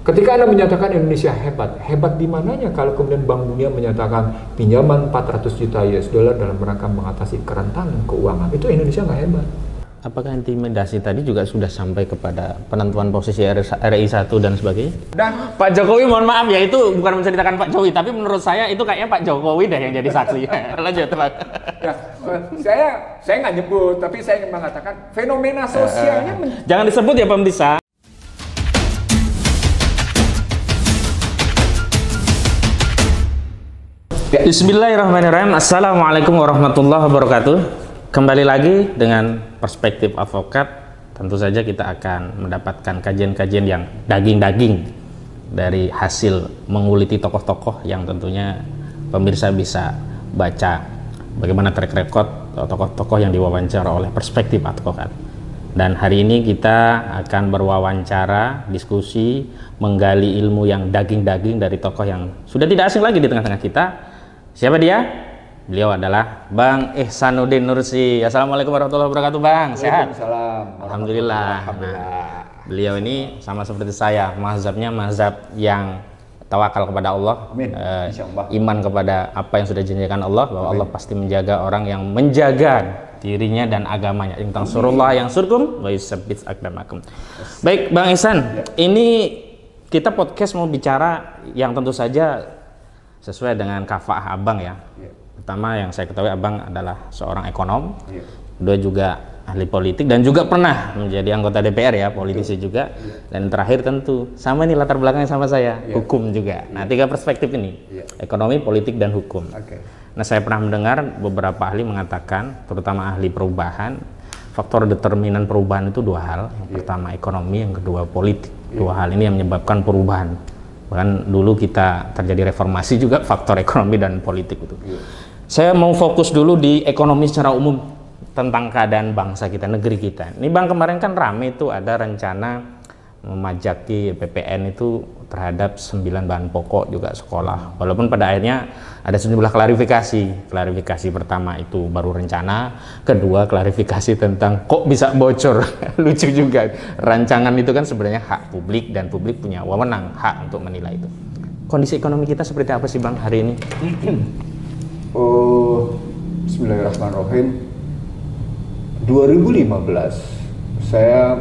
Ketika Anda menyatakan Indonesia hebat, hebat di mananya kalau kemudian Bank Dunia menyatakan pinjaman 400 juta US dollar dalam rangka mengatasi kerentanan keuangan, itu Indonesia nggak hebat. Apakah intimidasi tadi juga sudah sampai kepada penentuan posisi RI 1 dan sebagainya? Dan Pak Jokowi, mohon maaf ya, itu bukan menceritakan Pak Jokowi, tapi menurut saya itu kayaknya Pak Jokowi dah yang jadi saksi. Lanjut, Pak. ya, saya nggak nyebut, tapi saya ingin mengatakan fenomena sosialnya. Jangan disebut ya pemirsa. Bismillahirrahmanirrahim. Assalamualaikum warahmatullahi wabarakatuh. Kembali lagi dengan perspektif advokat. Tentu saja kita akan mendapatkan kajian-kajian yang daging-daging dari hasil menguliti tokoh-tokoh yang tentunya pemirsa bisa baca bagaimana track record tokoh-tokoh yang diwawancara oleh perspektif advokat. Dan hari ini kita akan berwawancara, diskusi, menggali ilmu yang daging-daging dari tokoh yang sudah tidak asing lagi di tengah-tengah kita. Siapa dia? Beliau adalah Bang Ihsanuddin Nursi. Assalamualaikum warahmatullahi wabarakatuh, Bang. Sehat? Waalaikumsalam. Alhamdulillah. Nah, beliau ini sama seperti saya, mazhabnya mazhab yang tawakal kepada Allah. Amin. Iman kepada apa yang sudah dijanjikan Allah, bahwa Allah pasti menjaga orang yang menjaga dirinya dan agamanya. In tansurullah yang surkum wa yusabbit aqdamakum. Baik, Bang Ihsan, ini kita podcast mau bicara yang tentu saja sesuai dengan kafah Abang ya. Pertama yang saya ketahui Abang adalah seorang ekonom, kedua juga ahli politik dan juga pernah menjadi anggota DPR ya, politisi juga. Dan terakhir tentu sama nih latar belakangnya sama saya, hukum juga. Nah, tiga perspektif ini, ekonomi, politik, dan hukum. Nah, saya pernah mendengar beberapa ahli mengatakan, terutama ahli perubahan, faktor determinan perubahan itu dua hal. Yang pertama ekonomi, yang kedua politik. Dua hal ini yang menyebabkan perubahan. Bahkan dulu kita terjadi reformasi juga faktor ekonomi dan politik itu. Saya mau fokus dulu di ekonomi secara umum tentang keadaan bangsa kita, negeri kita. Ini Bang, kemarin kan rame itu ada rencana memajaki PPN itu terhadap 9 bahan pokok juga sekolah. Walaupun pada akhirnya ada sejumlah klarifikasi. Klarifikasi pertama itu baru rencana, kedua klarifikasi tentang kok bisa bocor. Lucu juga. Rancangan itu kan sebenarnya hak publik dan publik punya wewenang hak untuk menilai itu. Kondisi ekonomi kita seperti apa sih Bang hari ini? Bismillahirrahmanirrahim. 2015 saya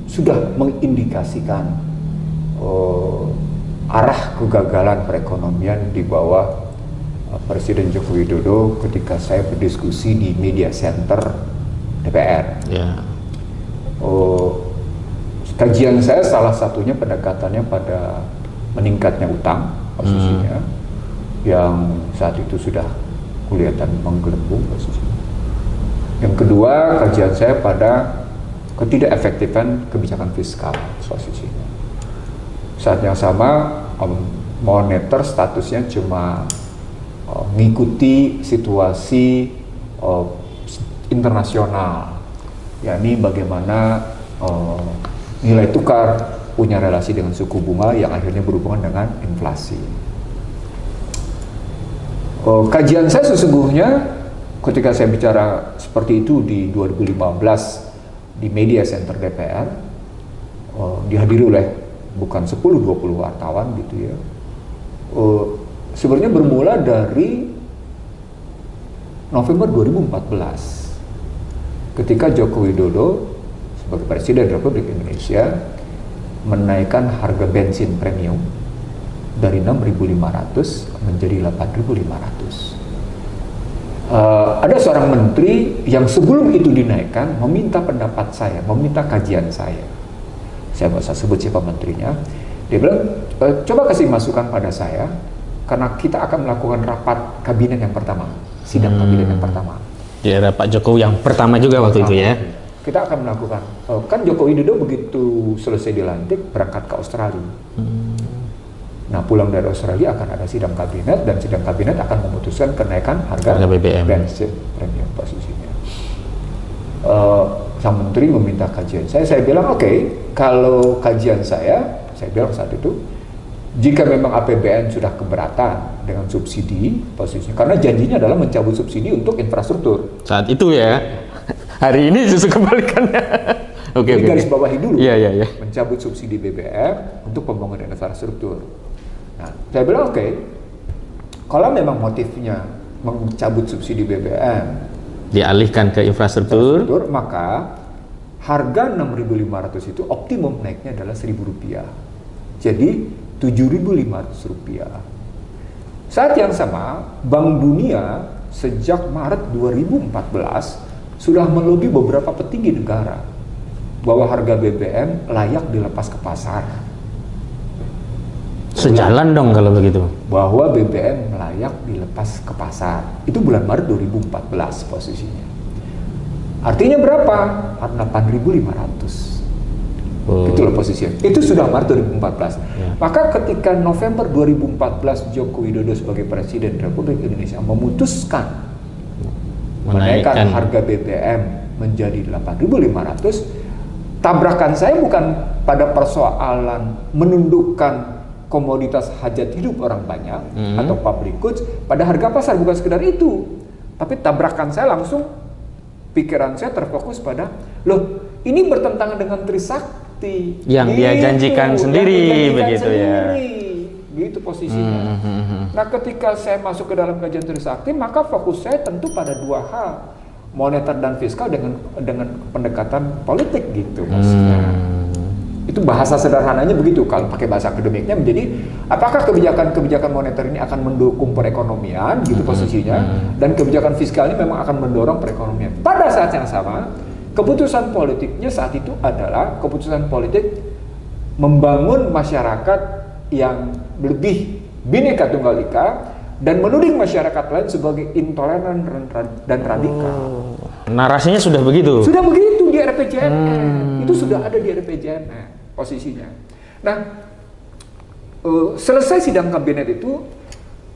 sudah mengindikasikan arah kegagalan perekonomian di bawah Presiden Joko Widodo ketika saya berdiskusi di media center DPR. Kajian saya salah satunya pendekatannya pada meningkatnya utang posisinya yang saat itu sudah kelihatan menggelembung posisinya. Yang kedua, kajian saya pada ketidakefektifan kebijakan fiskal posisinya. Saat yang sama moneter statusnya cuma mengikuti situasi internasional, yakni bagaimana nilai tukar punya relasi dengan suku bunga yang akhirnya berhubungan dengan inflasi. Kajian saya sesungguhnya ketika saya bicara seperti itu di 2015 di media center DPR, dihadiri oleh bukan 10-20 wartawan gitu ya. Sebenarnya bermula dari November 2014 ketika Joko Widodo sebagai Presiden Republik Indonesia menaikkan harga bensin premium dari 6.500 menjadi 8.500. Ada seorang menteri yang sebelum itu dinaikkan meminta pendapat saya, meminta kajian saya. Saya nggak usah sebut siapa menterinya. Dia bilang, coba kasih masukan pada saya, karena kita akan melakukan rapat kabinet yang pertama, sidang kabinet yang pertama. Di era Pak Jokowi yang pertama juga waktu itu ya. Kita akan melakukan, kan Joko Widodo begitu selesai dilantik berangkat ke Australia. Nah, pulang dari Australia akan ada sidang kabinet dan sidang kabinet akan memutuskan kenaikan harga BBM bensin premium posisinya. Sang menteri meminta kajian saya bilang oke, kalau kajian saya bilang saat itu, jika memang APBN sudah keberatan dengan subsidi posisinya, karena janjinya adalah mencabut subsidi untuk infrastruktur. Saat itu ya, hari ini justru kebalikannya. Oke, Jadi oke, garis oke. bawahi dulu. Iya, iya, iya. Mencabut subsidi BBM untuk pembangunan infrastruktur. Nah, saya bilang oke, kalau memang motifnya mencabut subsidi BBM, Dialihkan ke infrastruktur. maka harga 6.500 itu optimum naiknya adalah Rp1.000. Jadi Rp7.500. Saat yang sama, Bank Dunia sejak Maret 2014 sudah melobi beberapa petinggi negara bahwa harga BBM layak dilepas ke pasar. Sejalan dong kalau begitu. Bahwa BBM layak dilepas ke pasar. Itu bulan Maret 2014 posisinya. Artinya berapa? 8.500. Oh. Itulah posisinya. Itu sudah Maret 2014. Ya. Maka ketika November 2014 Joko Widodo sebagai Presiden Republik Indonesia memutuskan menaikkan harga BBM menjadi 8.500, tabrakan saya bukan pada persoalan menundukkan komoditas hajat hidup orang banyak atau public goods pada harga pasar, bukan sekedar itu. Tapi tabrakan saya langsung, pikiran saya terfokus pada, loh ini bertentangan dengan Trisakti yang dia janjikan sendiri, begitu ya. Gitu posisinya. Nah, ketika saya masuk ke dalam kajian Trisakti, maka fokus saya tentu pada dua hal, moneter dan fiskal dengan pendekatan politik gitu maksudnya. Itu bahasa sederhananya begitu. Kalau pakai bahasa akademiknya menjadi apakah kebijakan moneter ini akan mendukung perekonomian gitu posisinya, dan kebijakan fiskal ini memang akan mendorong perekonomian. Pada saat yang sama, keputusan politiknya saat itu adalah keputusan politik membangun masyarakat yang lebih Bhinneka Tunggal Ika dan menuding masyarakat lain sebagai intoleran dan radikal. Narasinya sudah begitu? Sudah begitu di RPJMN. Itu sudah ada di RPJMN posisinya. Nah, selesai sidang kabinet itu,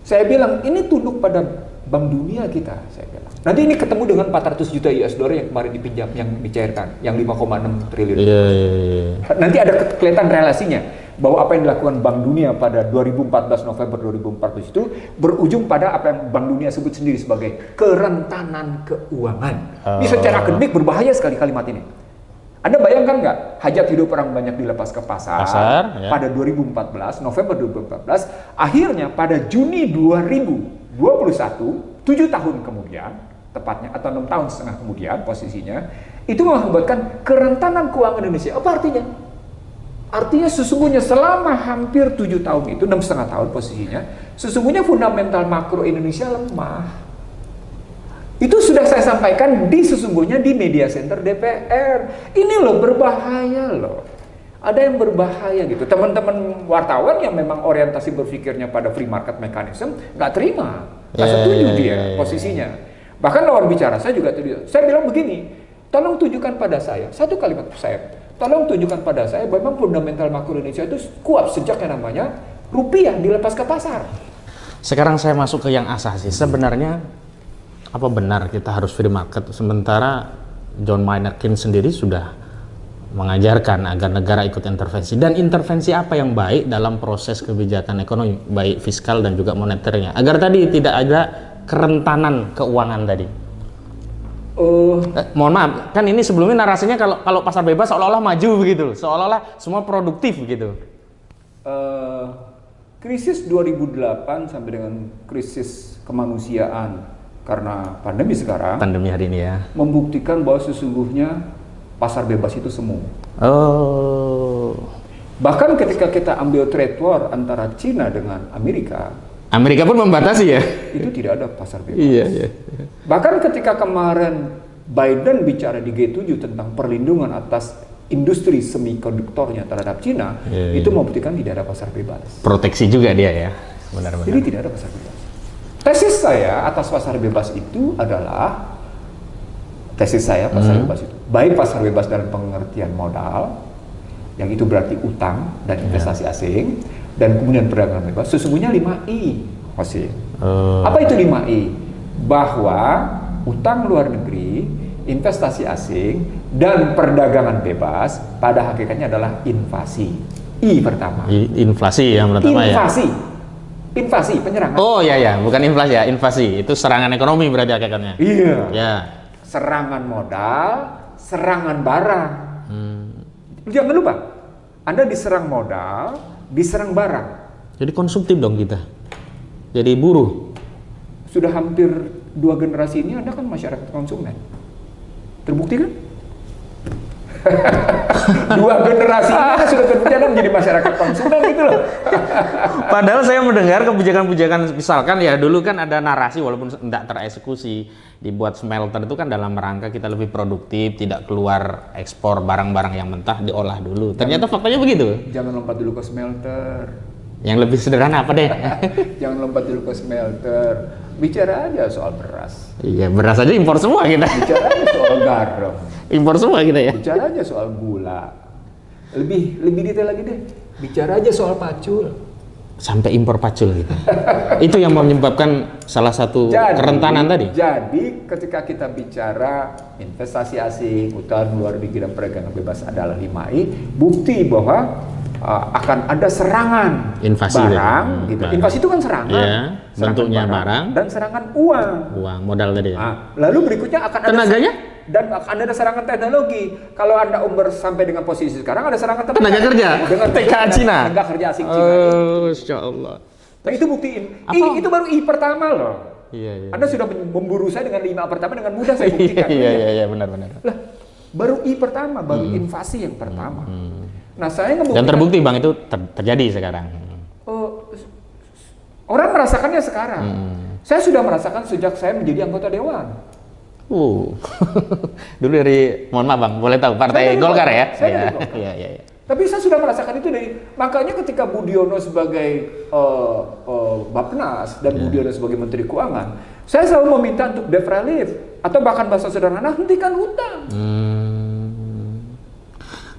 saya bilang ini tunduk pada Bank Dunia kita, saya bilang. Nanti ini ketemu dengan 400 juta US dollar yang kemarin dipinjam, yang dicairkan, yang 5,6 triliun. Iya. Nanti ada kelihatan relasinya bahwa apa yang dilakukan Bank Dunia pada 2014 November 2014 itu berujung pada apa yang Bank Dunia sebut sendiri sebagai kerentanan keuangan. Ini secara akademik berbahaya sekali kalimat ini. Anda bayangkan nggak, hajat hidup orang banyak dilepas ke pasar ya. pada 2014, November 2014, akhirnya pada Juni 2021, 7 tahun kemudian, tepatnya atau 6 tahun setengah kemudian posisinya, itu mengakibatkan kerentanan keuangan Indonesia. Apa artinya? Artinya sesungguhnya selama hampir 7 tahun itu, 6,5 tahun posisinya, sesungguhnya fundamental makro Indonesia lemah. Itu sudah saya sampaikan sesungguhnya di media center DPR. Ini loh berbahaya loh. Ada yang berbahaya gitu. Teman-teman wartawan yang memang orientasi berpikirnya pada free market mechanism nggak terima, nggak setuju dia posisinya. Bahkan lawan bicara saya juga tidak. Saya bilang begini, tolong tunjukkan pada saya satu kalimat saya. Tolong tunjukkan pada saya memang fundamental makro Indonesia itu kuat sejak yang namanya rupiah dilepas ke pasar. Sekarang saya masuk ke yang asasi. Sebenarnya apa benar kita harus free market, sementara John Maynard Keynes sendiri sudah mengajarkan agar negara ikut intervensi, dan intervensi apa yang baik dalam proses kebijakan ekonomi baik fiskal dan juga moneternya agar tadi tidak ada kerentanan keuangan tadi. Mohon maaf, kan ini sebelumnya narasinya kalau pasar bebas seolah-olah maju begitu, seolah-olah semua produktif begitu. Krisis 2008 sampai dengan krisis kemanusiaan karena pandemi sekarang, pandemi hari ini ya, membuktikan bahwa sesungguhnya pasar bebas itu semu. Bahkan ketika kita ambil trade war antara Cina dengan Amerika pun membatasi ya. Itu tidak ada pasar bebas. Iya. Bahkan ketika kemarin Biden bicara di G7 tentang perlindungan atas industri semikonduktornya terhadap Cina, itu membuktikan tidak ada pasar bebas. Proteksi juga dia ya, benar-benar. Jadi tidak ada pasar bebas. Tesis saya atas pasar bebas itu adalah bebas itu baik pasar bebas dalam pengertian modal, yang itu berarti utang dan investasi asing, dan kemudian perdagangan bebas. Sesungguhnya 5I, Apa itu 5I? Bahwa utang luar negeri, investasi asing, dan perdagangan bebas pada hakikatnya adalah invasi. I pertama. Inflasi yang pertama ya. Invasi, penyerangan. Oh ya, bukan inflasi ya, invasi. Itu serangan ekonomi berarti hakikatnya. Iya. Ya. Serangan modal, serangan barang. Jangan lupa, Anda diserang modal, diserang barang. Jadi konsumtif dong kita. Jadi buruh. Sudah hampir 2 generasi ini Anda kan masyarakat konsumen. Terbukti kan? 2 generasi ini sudah terbukti Anda menjadi masyarakat konsumen gitu loh. Padahal saya mendengar kebijakan-kebijakan, misalkan ya dulu kan ada narasi walaupun tidak tereksekusi, dibuat smelter itu kan dalam rangka kita lebih produktif, tidak keluar ekspor barang-barang yang mentah, diolah dulu. Ternyata faktanya begitu. Jangan lompat dulu ke smelter. Yang lebih sederhana apa deh? Jangan lompat dulu ke smelter. Bicara aja soal beras. Iya, beras aja impor semua kita. Bicara aja soal garam. Impor semua kita ya. Bicara aja soal gula. Lebih detail lagi deh. Bicara aja soal pacul. Sampai impor pacul gitu. Itu yang menyebabkan salah satu kerentanan tadi. Jadi ketika kita bicara investasi asing, utang luar negeri dan perdagangan bebas adalah 5I, bukti bahwa akan ada serangan invasi barang, gitu. Barang. Invasi itu kan serangan, ya, bentuknya barang dan serangan uang. Modal tadi. Lalu berikutnya akan tenaganya? Dan akan ada serangan teknologi. Kalau Anda sampai dengan posisi sekarang ada serangan tenaga kerja dengan TKA Cina. Tenaga kerja asing Cina. Insya Allah. Nah, itu buktiin. Itu baru I pertama loh. Iya. Anda sudah memburu saya dengan 5 pertama dengan mudah saya buktikan. Iya, benar. Lah, baru I pertama, baru invasi yang pertama. Nah, saya ngebuktikan. Dan terbukti Bang itu terjadi sekarang. Orang merasakannya sekarang. Saya sudah merasakan sejak saya menjadi anggota dewan. Dulu dari, mohon maaf Bang, boleh tahu partai Golkar ya? Iya. Tapi saya sudah merasakan itu makanya ketika Budiono sebagai Bappenas dan Budiono sebagai Menteri Keuangan, saya selalu meminta untuk debt relief atau bahkan bahasa sederhana hentikan hutang.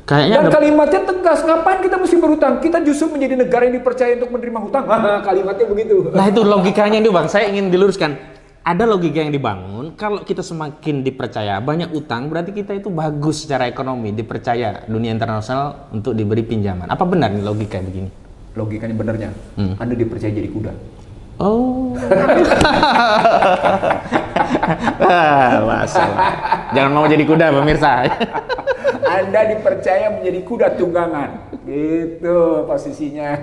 Dan kalimatnya tegas, ngapain kita mesti berhutang? Kita justru menjadi negara yang dipercaya untuk menerima hutang. Kalimatnya begitu. Nah itu logikanya itu Bang, saya ingin diluruskan. Ada logika yang dibangun, kalau kita semakin dipercaya banyak utang, berarti kita itu bagus secara ekonomi, dipercaya dunia internasional untuk diberi pinjaman. Apa benar nih logika begini? Logikanya benernya, Anda dipercaya jadi kuda. Oh. Masalah. Jangan mau jadi kuda pemirsa. Anda dipercaya menjadi kuda tunggangan. Gitu posisinya.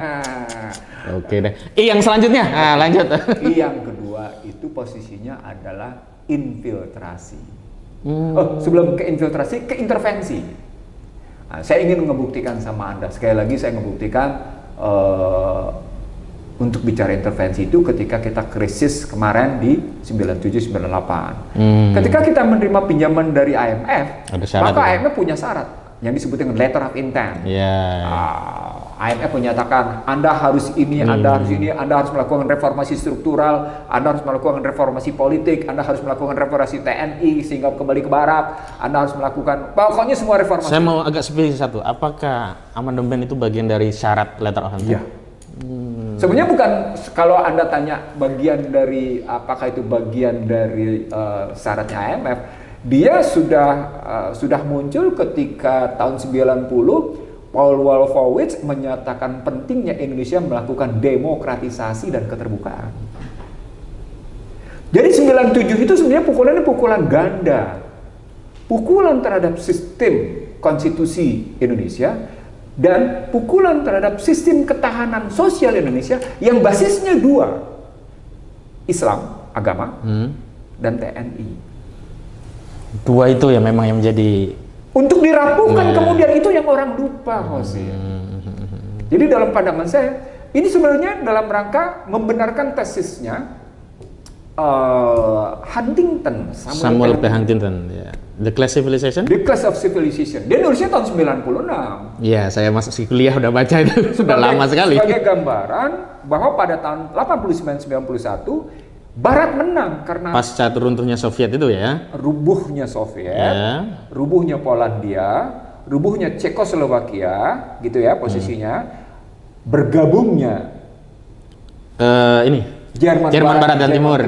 Oke deh. Yang selanjutnya, lanjut. Yang kedua itu posisinya adalah infiltrasi. Sebelum ke infiltrasi, ke intervensi. Nah, saya ingin membuktikan sama Anda. Sekali lagi saya membuktikan untuk bicara intervensi itu ketika kita krisis kemarin di 97-98. Ketika kita menerima pinjaman dari IMF, maka IMF punya syarat yang disebut dengan letter of intent. IMF menyatakan Anda harus ini, Anda harus ini, Anda harus melakukan reformasi struktural, Anda harus melakukan reformasi politik, Anda harus melakukan reformasi TNI sehingga kembali ke barat, Anda harus melakukan pokoknya semua reformasi. Saya mau agak spesifik satu, apakah amandemen itu bagian dari syarat letter of intent? Iya. Sebenarnya bukan, kalau Anda tanya bagian dari apakah itu bagian dari syaratnya IMF, dia sudah muncul ketika tahun 90 Paul Wolfowitz menyatakan pentingnya Indonesia melakukan demokratisasi dan keterbukaan. Jadi 97 itu sebenarnya pukulannya pukulan ganda. Pukulan terhadap sistem konstitusi Indonesia dan pukulan terhadap sistem ketahanan sosial Indonesia yang basisnya dua, Islam, agama, dan TNI. Dua itu ya memang yang menjadi untuk dirampungkan kemudian itu yang orang lupa, Hosin. Jadi dalam pandangan saya, ini sebenarnya dalam rangka membenarkan tesisnya Huntington, Samuel P. Huntington, ya. The Class Civilization? The Class of Civilization. Dia nulisnya tahun 96. Iya, saya masih kuliah udah baca itu. Sudah lama sekali. Sebagai gambaran bahwa pada tahun 89-91 Barat menang karena pasca runtuhnya Soviet itu ya. Rubuhnya Soviet, rubuhnya Polandia, rubuhnya Cekoslowakia, gitu ya posisinya. Bergabungnya ini Jerman Barat dan Timur.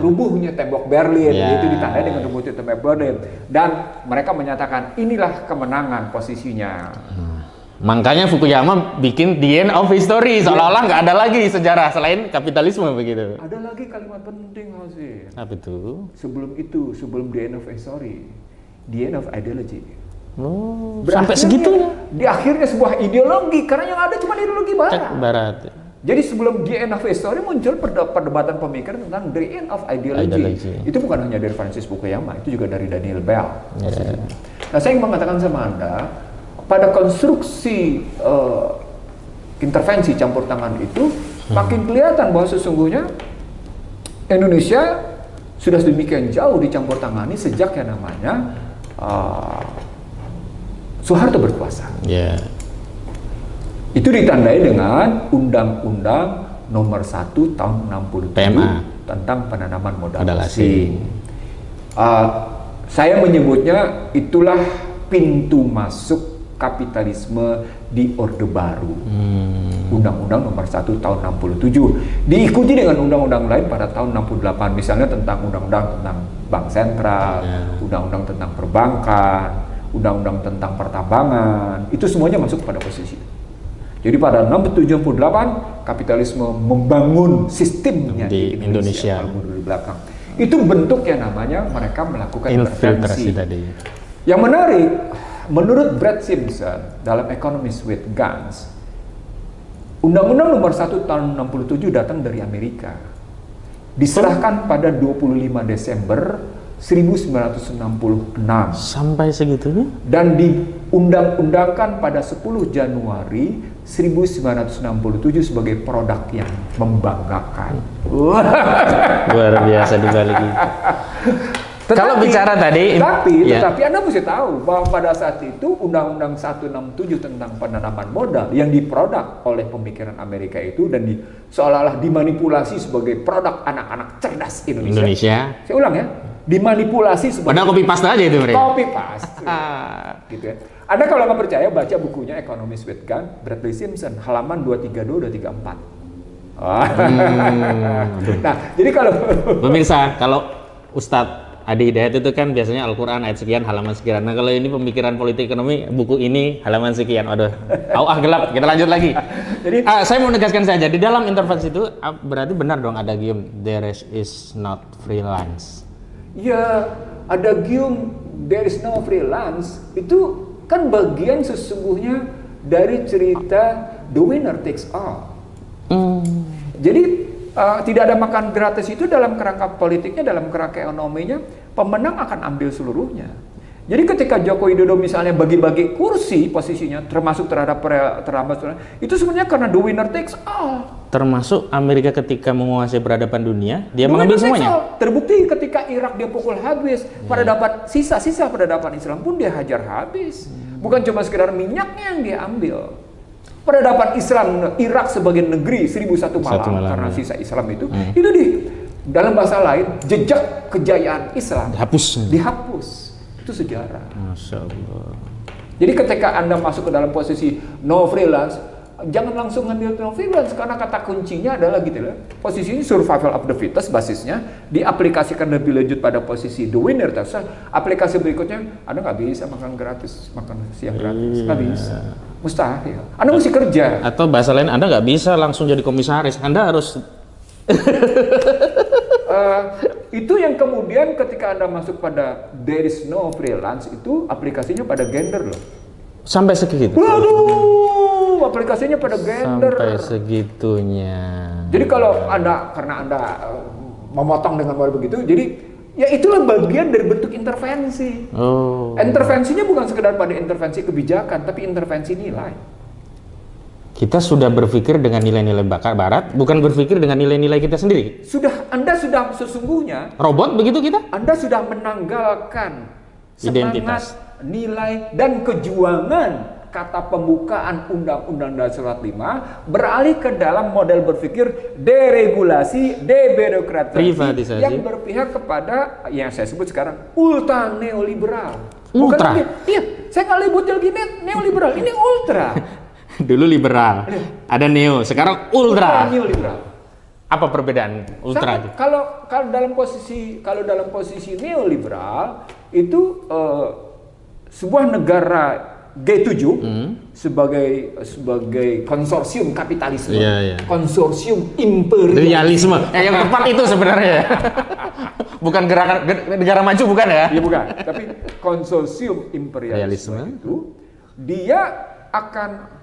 Rubuhnya tembok Berlin, itu ditandai dengan rubuhnya tembok Berlin. Dan mereka menyatakan inilah kemenangan posisinya. Makanya Fukuyama bikin The End of History, seolah-olah nggak ada lagi sejarah selain kapitalisme begitu. Ada lagi kalimat penting, Hosin. Apa itu? Sebelum The End of History, The End of Ideology. Sampai segitunya. Di akhirnya sebuah ideologi, karena yang ada cuma ideologi Barat. Jadi sebelum The End of History muncul perdebatan pemikiran tentang The End of Ideology. Itu bukan hanya dari Francis Fukuyama, itu juga dari Daniel Bell. Nah, saya ingin mengatakan sama Anda, pada konstruksi intervensi campur tangan itu, makin kelihatan bahwa sesungguhnya Indonesia sudah sedemikian jauh dicampur tangani sejak yang namanya Soeharto berkuasa. Itu ditandai dengan Undang-Undang Nomor 1 Tahun 67 PMA tentang penanaman modal asing. Saya menyebutnya itulah pintu masuk kapitalisme di Orde Baru. Undang-Undang Nomor 1 Tahun 67 diikuti dengan undang-undang lain pada tahun 68, misalnya tentang undang-undang tentang bank sentral, undang-undang tentang perbankan, undang-undang tentang pertambangan. Itu semuanya masuk pada posisi. Jadi pada 67-68 kapitalisme membangun sistemnya di Indonesia. Di belakang. Itu bentuk yang namanya mereka melakukan intervensi. Tadi. Yang menarik, menurut Brad Simpson dalam Economists with Guns, Undang-Undang Nomor 1 Tahun 67 datang dari Amerika. Diserahkan pada 25 Desember 1966. Sampai segitunya? Dan diundang-undangkan pada 10 Januari 1967 sebagai produk yang membanggakan. Luar biasa dibalik itu. Kalau bicara tadi, tetapi Anda mesti tahu bahwa pada saat itu Undang-Undang 167 tentang penanaman modal yang diproduk oleh pemikiran Amerika itu dan seolah-olah dimanipulasi sebagai produk anak-anak cerdas Indonesia. Saya ulang ya, dimanipulasi sebagai. Padahal copy paste aja itu mereka. Copy paste, gitu ya. Anda kalau nggak percaya baca bukunya Economists with Guns, Bradley Simpson, halaman 232-234. Nah, jadi kalau pemirsa, kalau Ustadz Adi Hidayat itu kan biasanya Al-Quran ayat sekian, halaman sekian. Nah, kalau ini pemikiran politik ekonomi, buku ini halaman sekian. Aduh, gelap. Kita lanjut lagi. Jadi, saya mau menegaskan saja, di dalam intervensi itu berarti benar dong ada gium there is not freelance. Ya, ada gium there is no freelance itu kan bagian sesungguhnya dari cerita the winner takes all. Jadi tidak ada makan gratis itu dalam kerangka politiknya, dalam kerangka ekonominya, pemenang akan ambil seluruhnya. Jadi ketika Joko Widodo misalnya bagi-bagi kursi posisinya, termasuk terhadap itu sebenarnya karena the winner takes all. Termasuk Amerika ketika menguasai peradaban dunia, dia mengambil semuanya. Terbukti ketika Irak dia pukul habis, peradaban sisa-sisa peradaban Islam pun dia hajar habis. Bukan cuma sekedar minyaknya yang dia ambil. Peradaban Islam Irak sebagai negeri 1001 malam karena sisa Islam itu di dalam bahasa lain jejak kejayaan Islam dihapus. Itu sejarah. Masya Allah. Jadi ketika Anda masuk ke dalam posisi no freelance, jangan langsung ngambil no freelance karena kata kuncinya adalah gitu lah. Posisi ini survival of the fittest basisnya diaplikasikan lebih lanjut pada posisi the winner. Aplikasi berikutnya Anda nggak bisa makan gratis, makan siang gratis, nggak bisa. Mustahil. Anda mesti kerja. Atau bahasa lain, Anda nggak bisa langsung jadi komisaris. Anda harus. Itu yang kemudian ketika Anda masuk pada there is no freelance itu aplikasinya pada gender loh. Sampai segitu. Waduh, aplikasinya pada gender. Sampai segitunya. Jadi kalau karena Anda memotong dengan model begitu, jadi ya itulah bagian dari bentuk intervensi. Intervensinya bukan sekedar pada intervensi kebijakan, tapi intervensi nilai. Kita sudah berpikir dengan nilai-nilai barat, bukan berpikir dengan nilai-nilai kita sendiri. Anda sudah sesungguhnya robot begitu kita? Anda sudah menanggalkan identitas, nilai dan kejuangan kata pembukaan Undang-Undang Dasar 45 beralih ke dalam model berpikir deregulasi, debirokratisasi yang berpihak kepada yang saya sebut sekarang ultra neoliberal. Ultra? Iya, saya nggak sebut lagi neoliberal, ini ultra. Dulu liberal, ada neo, sekarang ultra. Neoliberal. Apa perbedaan ultra? Kalau dalam posisi neoliberal itu sebuah negara G7 sebagai konsorsium kapitalisme, konsorsium imperialisme. Yang tepat itu sebenarnya. Bukan gerakan negara maju, bukan ya? Iya bukan, tapi konsorsium imperialisme itu dia akan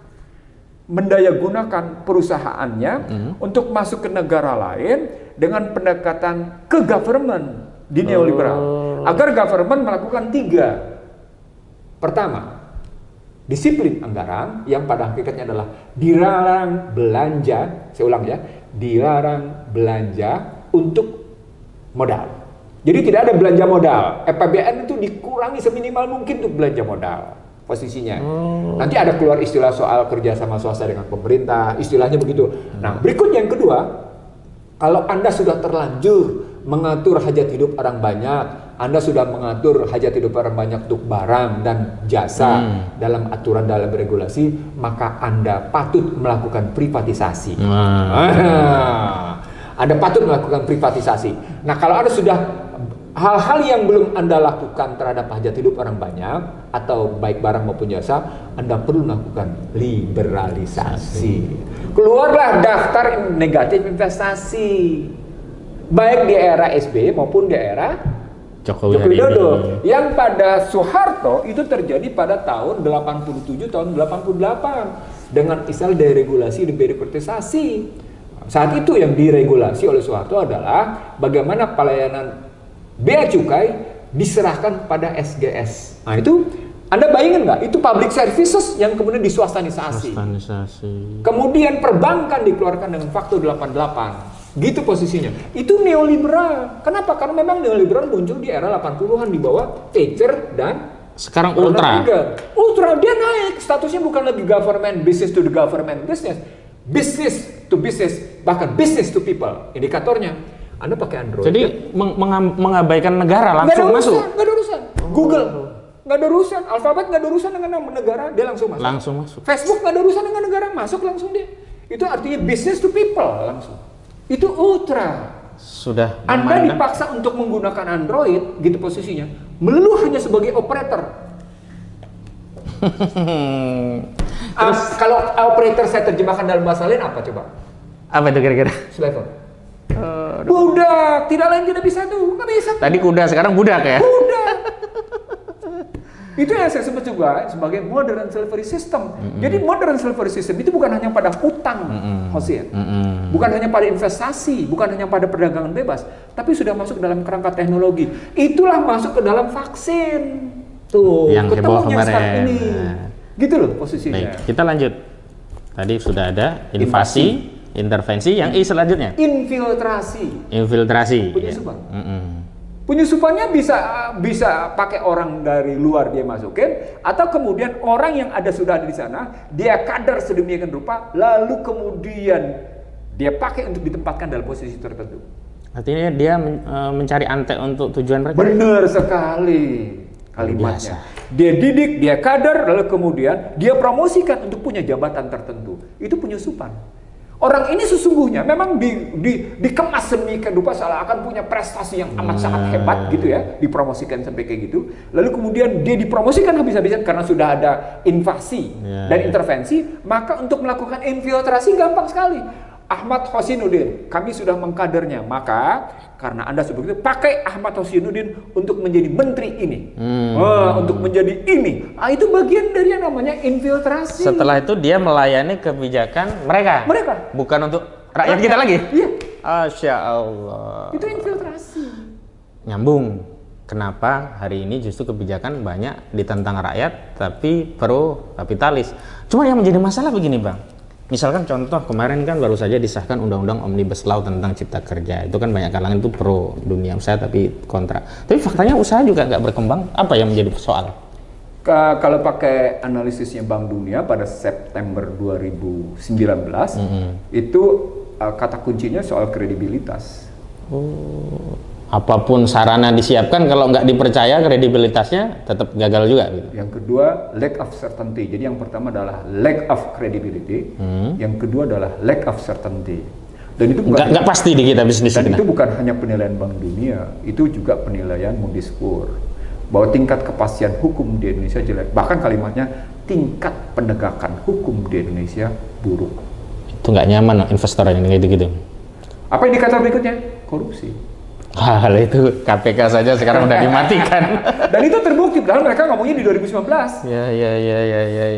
mendayagunakan perusahaannya untuk masuk ke negara lain dengan pendekatan ke government di neoliberal. Agar government melakukan 3. Pertama, disiplin anggaran yang pada hakikatnya adalah dilarang belanja, saya ulang ya, dilarang belanja untuk modal. Jadi tidak ada belanja modal. APBN itu dikurangi seminimal mungkin untuk belanja modal posisinya. Nanti ada keluar istilah soal kerja sama swasta dengan pemerintah, istilahnya begitu. Nah, berikut yang kedua, kalau Anda sudah terlanjur mengatur hajat hidup orang banyak, Anda sudah mengatur hajat hidup orang banyak untuk barang dan jasa dalam aturan, dalam regulasi, maka Anda patut melakukan privatisasi. Anda patut melakukan privatisasi. Nah, kalau Anda sudah hal-hal yang belum Anda lakukan terhadap hajat hidup orang banyak atau baik barang maupun jasa, Anda perlu melakukan liberalisasi. Keluarlah daftar negatif investasi, baik di era SBY maupun di era Joko Widodo. Yang pada Soeharto itu terjadi pada tahun 87, tahun 88 dengan istilah deregulasi dan birokratisasi. Saat itu yang diregulasi oleh Soeharto adalah bagaimana pelayanan bea cukai diserahkan pada SGS. Nah itu Anda bayangin nggak? Itu public services yang kemudian diswastanisasi. Kemudian perbankan dikeluarkan dengan faktor 88. Gitu posisinya. Itu neoliberal. Kenapa? Karena memang neoliberal muncul di era 80-an di bawah Thatcher dan sekarang ultra. Ultra dia naik. Statusnya bukan lagi government business to the government business. Business to business, bahkan business to people. Indikatornya, Anda pakai Android. Jadi mengabaikan negara langsung masuk. Nggak ada urusan. Google nggak ada urusan. Alphabet nggak ada urusan dengan negara, dia langsung masuk. Langsung masuk. Facebook nggak ada urusan dengan negara, masuk langsung dia. Itu artinya business to people langsung. Itu ultra. Sudah. Anda dipaksa untuk menggunakan Android, gitu posisinya. Melulu hanya sebagai operator. Kalau operator saya terjemahkan dalam bahasa lain apa coba? Apa itu kira-kira? Slaver. Budak, tidak lain tidak bisa tuh, nggak bisa. Tadi kuda, sekarang budak ya? Budak. Itu yang saya sebut juga sebagai modern slavery system. Jadi modern slavery system itu bukan hanya pada hutang, Hosea. Bukan hanya pada investasi, bukan hanya pada perdagangan bebas, tapi sudah masuk dalam kerangka teknologi. Itulah masuk ke dalam vaksin. Tuh, yang ketemunya saat ini. Gitu loh posisinya. Baik, kita lanjut. Tadi sudah ada invasi, intervensi, yang I selanjutnya infiltrasi. Penyusupan. Penyusupannya bisa pakai orang dari luar dia masukin, atau kemudian orang yang sudah ada di sana dia kadar sedemikian rupa, lalu kemudian dia pakai untuk ditempatkan dalam posisi tertentu. Artinya dia mencari antek untuk tujuan mereka. Benar sekali kalimatnya. Dia didik, dia kader, lalu kemudian dia promosikan untuk punya jabatan tertentu. Itu penyusupan. Orang ini sesungguhnya memang dikemas sedemikian rupa seakan punya prestasi yang amat sangat hebat gitu ya, dipromosikan sampai kayak gitu. Lalu kemudian dia dipromosikan habis-habisan karena sudah ada invasi dan intervensi, maka untuk melakukan infiltrasi gampang sekali. Ahmad Hosinuddin, kami sudah mengkadernya, maka karena Anda seperti itu, pakai Ahmad Hosinuddin untuk menjadi menteri ini, untuk menjadi ini. Itu bagian dari yang namanya infiltrasi. Setelah itu dia melayani kebijakan mereka. Bukan untuk rakyat kita lagi. Iya. Masya Allah. Itu infiltrasi. Nyambung. Kenapa hari ini justru kebijakan banyak ditentang rakyat, tapi pro kapitalis. Cuma yang menjadi masalah begini, Bang. Misalkan contoh kemarin kan baru saja disahkan undang-undang Omnibus Law tentang cipta kerja. Itu kan banyak kalangan itu pro dunia usaha tapi kontra. Tapi faktanya usaha juga nggak berkembang. Apa yang menjadi soal? Kalau pakai analisisnya Bank Dunia pada September 2019 itu kata kuncinya soal kredibilitas. Apapun sarana disiapkan, kalau nggak dipercaya kredibilitasnya tetap gagal juga gitu. Yang kedua, lack of certainty. Jadi yang pertama adalah lack of credibility, yang kedua adalah lack of certainty. Dan itu bukan nggak pasti di kita bisnis. Dan itu bukan hanya penilaian Bank Dunia, itu juga penilaian Moody's Score bahwa tingkat kepastian hukum di Indonesia jelek. Bahkan kalimatnya tingkat penegakan hukum di Indonesia buruk. Itu nggak nyaman investor yang gitu-gitu. Apa indikator berikutnya? Korupsi. Hal itu KPK saja sekarang udah dimatikan. Dan itu terbukti, padahal mereka ngomongnya di 2019. Ya.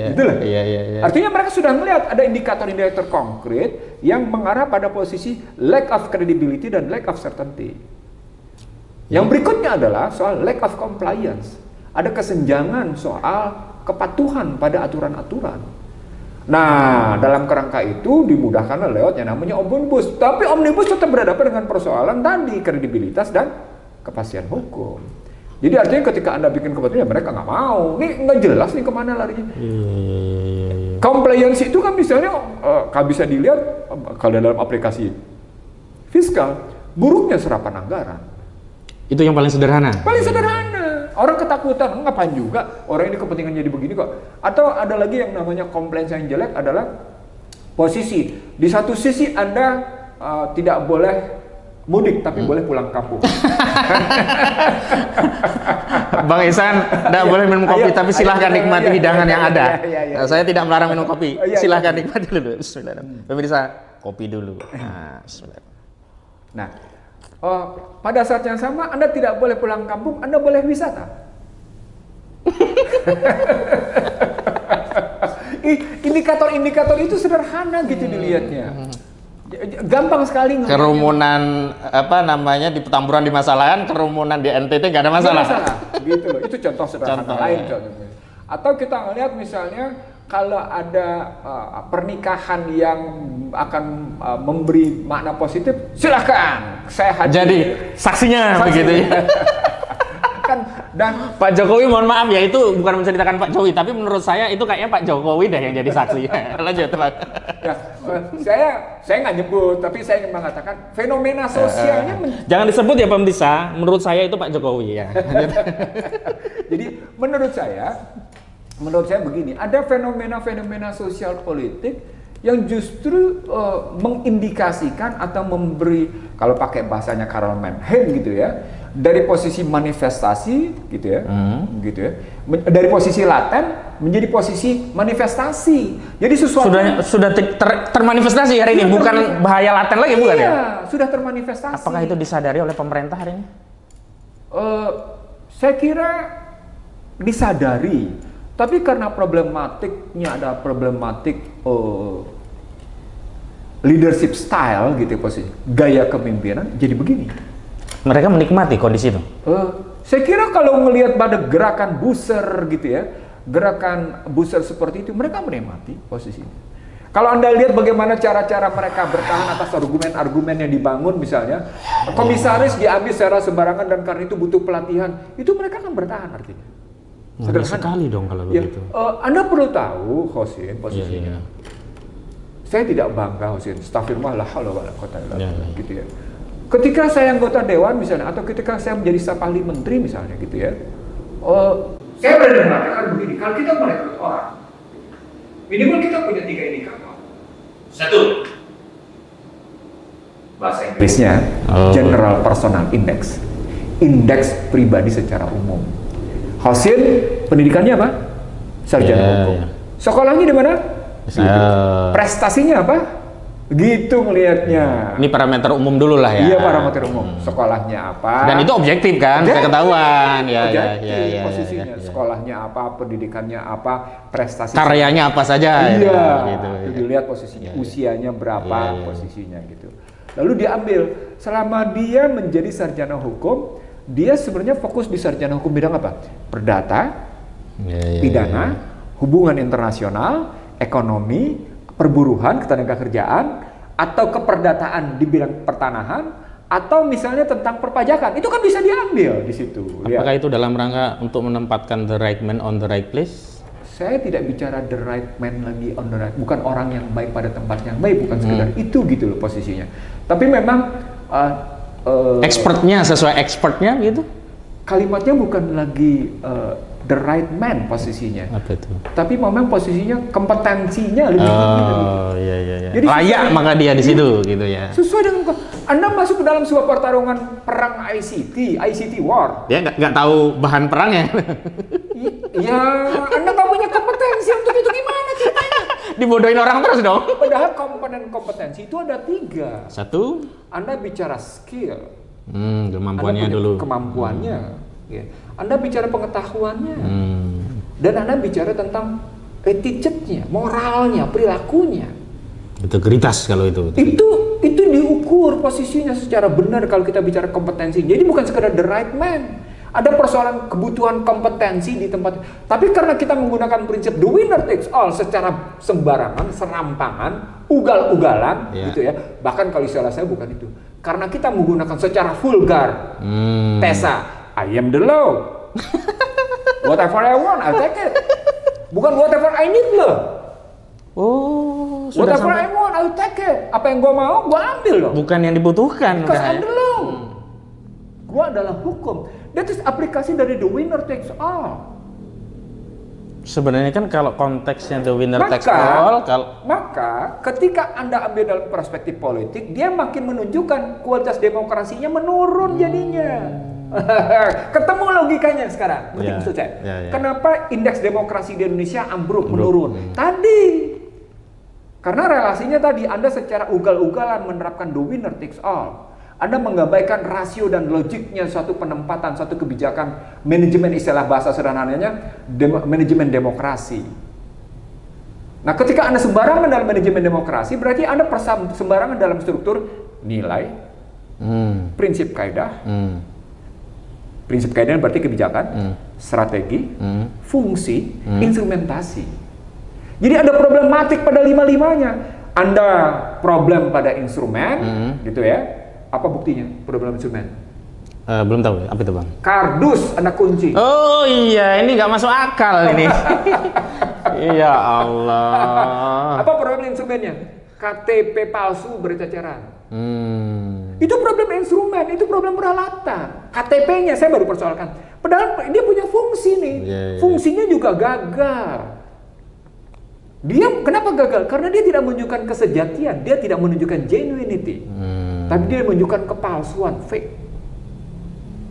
Gitu loh. Ya. Artinya mereka sudah melihat ada indikator-indikator konkret yang mengarah pada posisi lack of credibility dan lack of certainty. Yang berikutnya adalah soal lack of compliance. Ada kesenjangan soal kepatuhan pada aturan-aturan. Nah, dalam kerangka itu dimudahkan lewat yang namanya omnibus. Tapi omnibus tetap berhadapan dengan persoalan tadi, kredibilitas dan kepastian hukum. Jadi artinya ketika Anda bikin keputusan, ya mereka nggak mau. Ini nggak jelas nih kemana larinya. Compliance itu kan misalnya, kalau bisa dilihat kalau dalam aplikasi fiskal, buruknya serapan anggaran. Itu yang paling sederhana. Paling sederhana. Orang ketakutan, ngapain juga orang ini kepentingan jadi begini kok. Atau ada lagi yang namanya compliance yang jelek adalah posisi. Di satu sisi Anda tidak boleh mudik, tapi boleh pulang kampung. Bang Ihsan, tidak boleh minum kopi, tapi silahkan nikmati hidangan yang ada. Saya tidak melarang minum kopi, silahkan nikmati dulu. Bismillahirrahmanirrahim. Pemirsa, kopi dulu. Nah, bismillahirrahmanirrahim. Nah, pada saat yang sama Anda tidak boleh pulang kampung, Anda boleh wisata. Indikator-indikator itu sederhana gitu dilihatnya. Gampang sekali. Kerumunan apa namanya di Petamburan di Masalahan, kerumunan di NTT nggak ada masalah. Nggak masalah. Gitu loh. Itu contoh sederhana lain contohnya. Atau kita ngelihat misalnya kalau ada pernikahan yang akan memberi makna positif, silahkan saya hadir. Jadi saksinya begitu ya. Kan, dan Pak Jokowi mohon maaf ya, itu bukan menceritakan Pak Jokowi, tapi menurut saya itu kayaknya Pak Jokowi dah yang jadi saksi. Lanjut Pak. Ya, saya nggak nyebut, tapi saya ingin mengatakan fenomena sosialnya. Jangan disebut ya pemirsa. Menurut saya itu Pak Jokowi ya. Jadi menurut saya begini, ada fenomena-fenomena sosial politik yang justru mengindikasikan atau memberi, kalau pakai bahasanya Karl Mannheim gitu ya, dari posisi manifestasi gitu ya, dari posisi laten menjadi posisi manifestasi. Jadi sesuatu sudah termanifestasi hari ini, bukan bahaya laten lagi, bukan ya? Iya, sudah termanifestasi. Apakah itu disadari oleh pemerintah hari ini? Saya kira disadari, tapi karena problematiknya ada problematik leadership style gitu posisi, gaya kepemimpinan, jadi begini. Mereka menikmati kondisi itu. Saya kira kalau melihat pada gerakan buzzer gitu ya, gerakan buzzer seperti itu, mereka menikmati posisinya. Kalau Anda lihat bagaimana cara-cara mereka bertahan atas argumen-argumen yang dibangun, misalnya komisaris diambil secara sembarangan dan karena itu butuh pelatihan, itu mereka akan bertahan artinya. Sederhana sekali dong kalau begitu. Anda perlu tahu, Hosin, posisinya. Saya tidak bangga, Hosin. Astagfirullah, la haula wala quwwata illa billah, gitu ya. Ketika saya anggota dewan misalnya, atau ketika saya menjadi staf ahli menteri misalnya, gitu ya. Saya berani mengatakan begini, kalau kita merekrut orang, minimal kita punya 3 indikator. 1, bahasa Inggrisnya General Personal Index, indeks pribadi secara umum. Hosin pendidikannya apa? Sarjana hukum. Sekolahnya di mana? Prestasinya apa? Gitu ngelihatnya. Ini parameter umum dulu lah ya. Iya, parameter umum. Sekolahnya apa? Dan itu objektif kan, bisa ketahuan. Ya, posisinya. Sekolahnya apa, pendidikannya apa, prestasi. Karyanya apa saja. Iya. Gitu. Dilihat posisinya, usianya berapa, posisinya gitu. Lalu diambil. Selama dia menjadi sarjana hukum, dia sebenarnya fokus di sarjana hukum bidang apa? Perdata, pidana, hubungan internasional, ekonomi, perburuhan, ketenagakerjaan, atau keperdataan di bidang pertanahan, atau misalnya tentang perpajakan. Itu kan bisa diambil di situ. Apakah itu dalam rangka untuk menempatkan the right man on the right place? Saya tidak bicara the right man lagi on the right, bukan orang yang baik pada tempat yang baik, bukan sekedar itu gitu loh posisinya. Tapi memang expertnya sesuai expertnya gitu. Kalimatnya bukan lagi the right man posisinya. Apa itu? Tapi memang posisinya kompetensinya lebih tinggi. Iya. Jadi layak maka dia di situ gitu ya. Sesuai dengan Anda masuk ke dalam sebuah pertarungan perang ICT war. Dia nggak tahu bahan perangnya. Ya, Anda nggak punya kompetensi untuk itu, gimana ceritanya? Dibodohin orang terus dong. Padahal komponen kompetensi itu ada 3. 1, Anda bicara skill, Kemampuannya Anda punya dulu. Kemampuannya. Ya. Anda bicara pengetahuannya. Dan Anda bicara tentang etiquette-nya, moralnya, perilakunya. Integritas kalau itu. Itu diukur posisinya secara benar kalau kita bicara kompetensi. Jadi bukan sekedar the right man. Ada persoalan kebutuhan kompetensi di tempat. Tapi karena kita menggunakan prinsip the winner takes all secara sembarangan, serampangan, ugal-ugalan, gitu ya. Bahkan kalau istilah saya bukan itu. Karena kita menggunakan secara vulgar, Tesa, I am the law. Whatever I want, I'll take it. Bukan whatever I need loh. Oh, sudah Whatever sampai. I want, I'll take it. Apa yang gua mau, gua ambil loh. Bukan yang dibutuhkan. Because udah I'm ya. the law. Gua adalah hukum. That is aplikasi dari the winner takes all. Sebenarnya kan kalau konteksnya the winner takes all, Maka ketika Anda ambil dalam perspektif politik, dia makin menunjukkan kualitas demokrasinya menurun jadinya. Ketemu logikanya sekarang. Ngerti maksud saya? Kenapa indeks demokrasi di Indonesia ambruk menurun? Tadi. Karena relasinya tadi Anda secara ugal-ugalan menerapkan the winner takes all. Anda mengabaikan rasio dan logiknya suatu penempatan, suatu kebijakan manajemen, istilah bahasa sederhananya manajemen demokrasi. Nah, ketika Anda sembarangan dalam manajemen demokrasi, berarti Anda sembarangan dalam struktur nilai, prinsip kaidah. Prinsip kaidah berarti kebijakan, strategi, fungsi, instrumentasi. Jadi ada problematik pada lima-limanya. Anda problem pada instrumen, gitu ya. Apa buktinya problem instrumen? belum tahu apa itu bang. Kardus Anda kunci. Oh iya, ini nggak masuk akal ini. Iya Allah. Apa problem instrumennya? KTP palsu berceceran. Itu problem instrumen, itu problem peralatan. KTP-nya saya baru persoalkan. Padahal dia punya fungsi nih. Fungsinya juga gagal. Dia kenapa gagal? Karena dia tidak menunjukkan kesejatian, dia tidak menunjukkan genuinity. Tapi dia menunjukkan kepalsuan, fake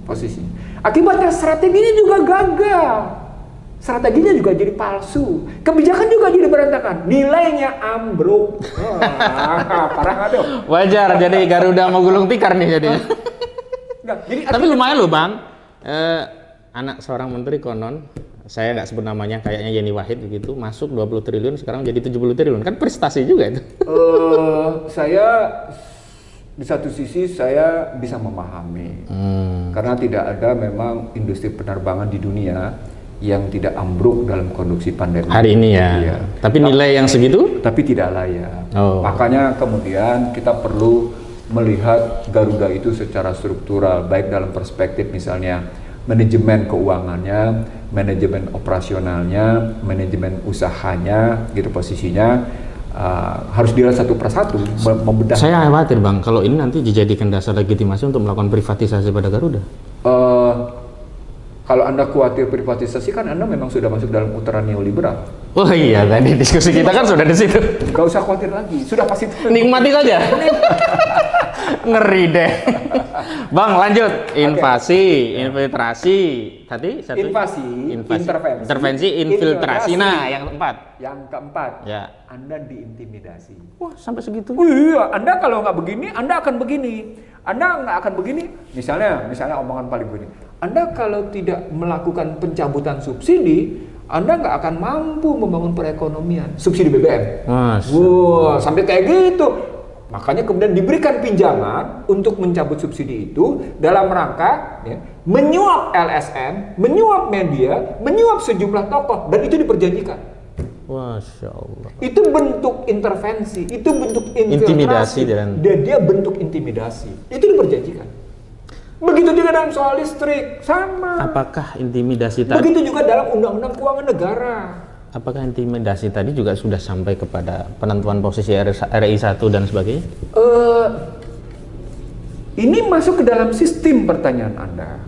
posisi. Akibatnya strateginya juga gagal. Strateginya juga jadi palsu. Kebijakan juga jadi berantakan. Nilainya ambruk. Parah nggak tuh? Wajar, jadi Garuda mau gulung tikar nih jadinya. Tapi lumayan loh bang. Anak seorang menteri konon, saya nggak sebut namanya, kayaknya Yeni Wahid begitu, masuk 20 triliun sekarang jadi 70 triliun. Kan prestasi juga itu. Saya di satu sisi saya bisa memahami. Karena tidak ada memang industri penerbangan di dunia yang tidak ambruk dalam kondisi pandemi. Hari ini ya. Iya. Tapi nilai yang segitu? Tapi tidak layak. Makanya kemudian kita perlu melihat Garuda itu secara struktural, baik dalam perspektif misalnya manajemen keuangannya, manajemen operasionalnya, manajemen usahanya, gitu posisinya. Harus dilihat satu persatu, membedah. Saya khawatir bang, kalau ini nanti dijadikan dasar legitimasi untuk melakukan privatisasi pada Garuda. Kalau Anda khawatir privatisasi, kan Anda memang sudah masuk dalam putaran neoliberal. Oh iya, tadi diskusi kita kan sudah di situ. Gak usah khawatir lagi, sudah pasti. Nikmati saja. Ngeri deh. Bang, lanjut. Invasi, infiltrasi. Tadi satu. Invasi, intervensi, infiltrasi. Nah, yang keempat. Yang keempat. Ya. Anda diintimidasi. Wah, sampai segitu. Iya, Anda kalau nggak begini, Anda akan begini. Anda nggak akan begini. Misalnya omongan paling begini. Anda kalau tidak melakukan pencabutan subsidi, Anda nggak akan mampu membangun perekonomian. Subsidi BBM. Wah, sampai kayak gitu. Makanya kemudian diberikan pinjaman untuk mencabut subsidi itu dalam rangka menyuap LSM, menyuap media, menyuap sejumlah tokoh, dan itu diperjanjikan. Masya Allah. Itu bentuk intervensi, itu bentuk intimidasi dan dia bentuk intimidasi. Itu diperjanjikan. Begitu juga dalam soal listrik, sama. Apakah intimidasi tadi? Begitu juga dalam Undang-Undang Keuangan Negara. Apakah intimidasi tadi juga sudah sampai kepada penentuan posisi RI 1 dan sebagainya? Ini masuk ke dalam sistem pertanyaan Anda.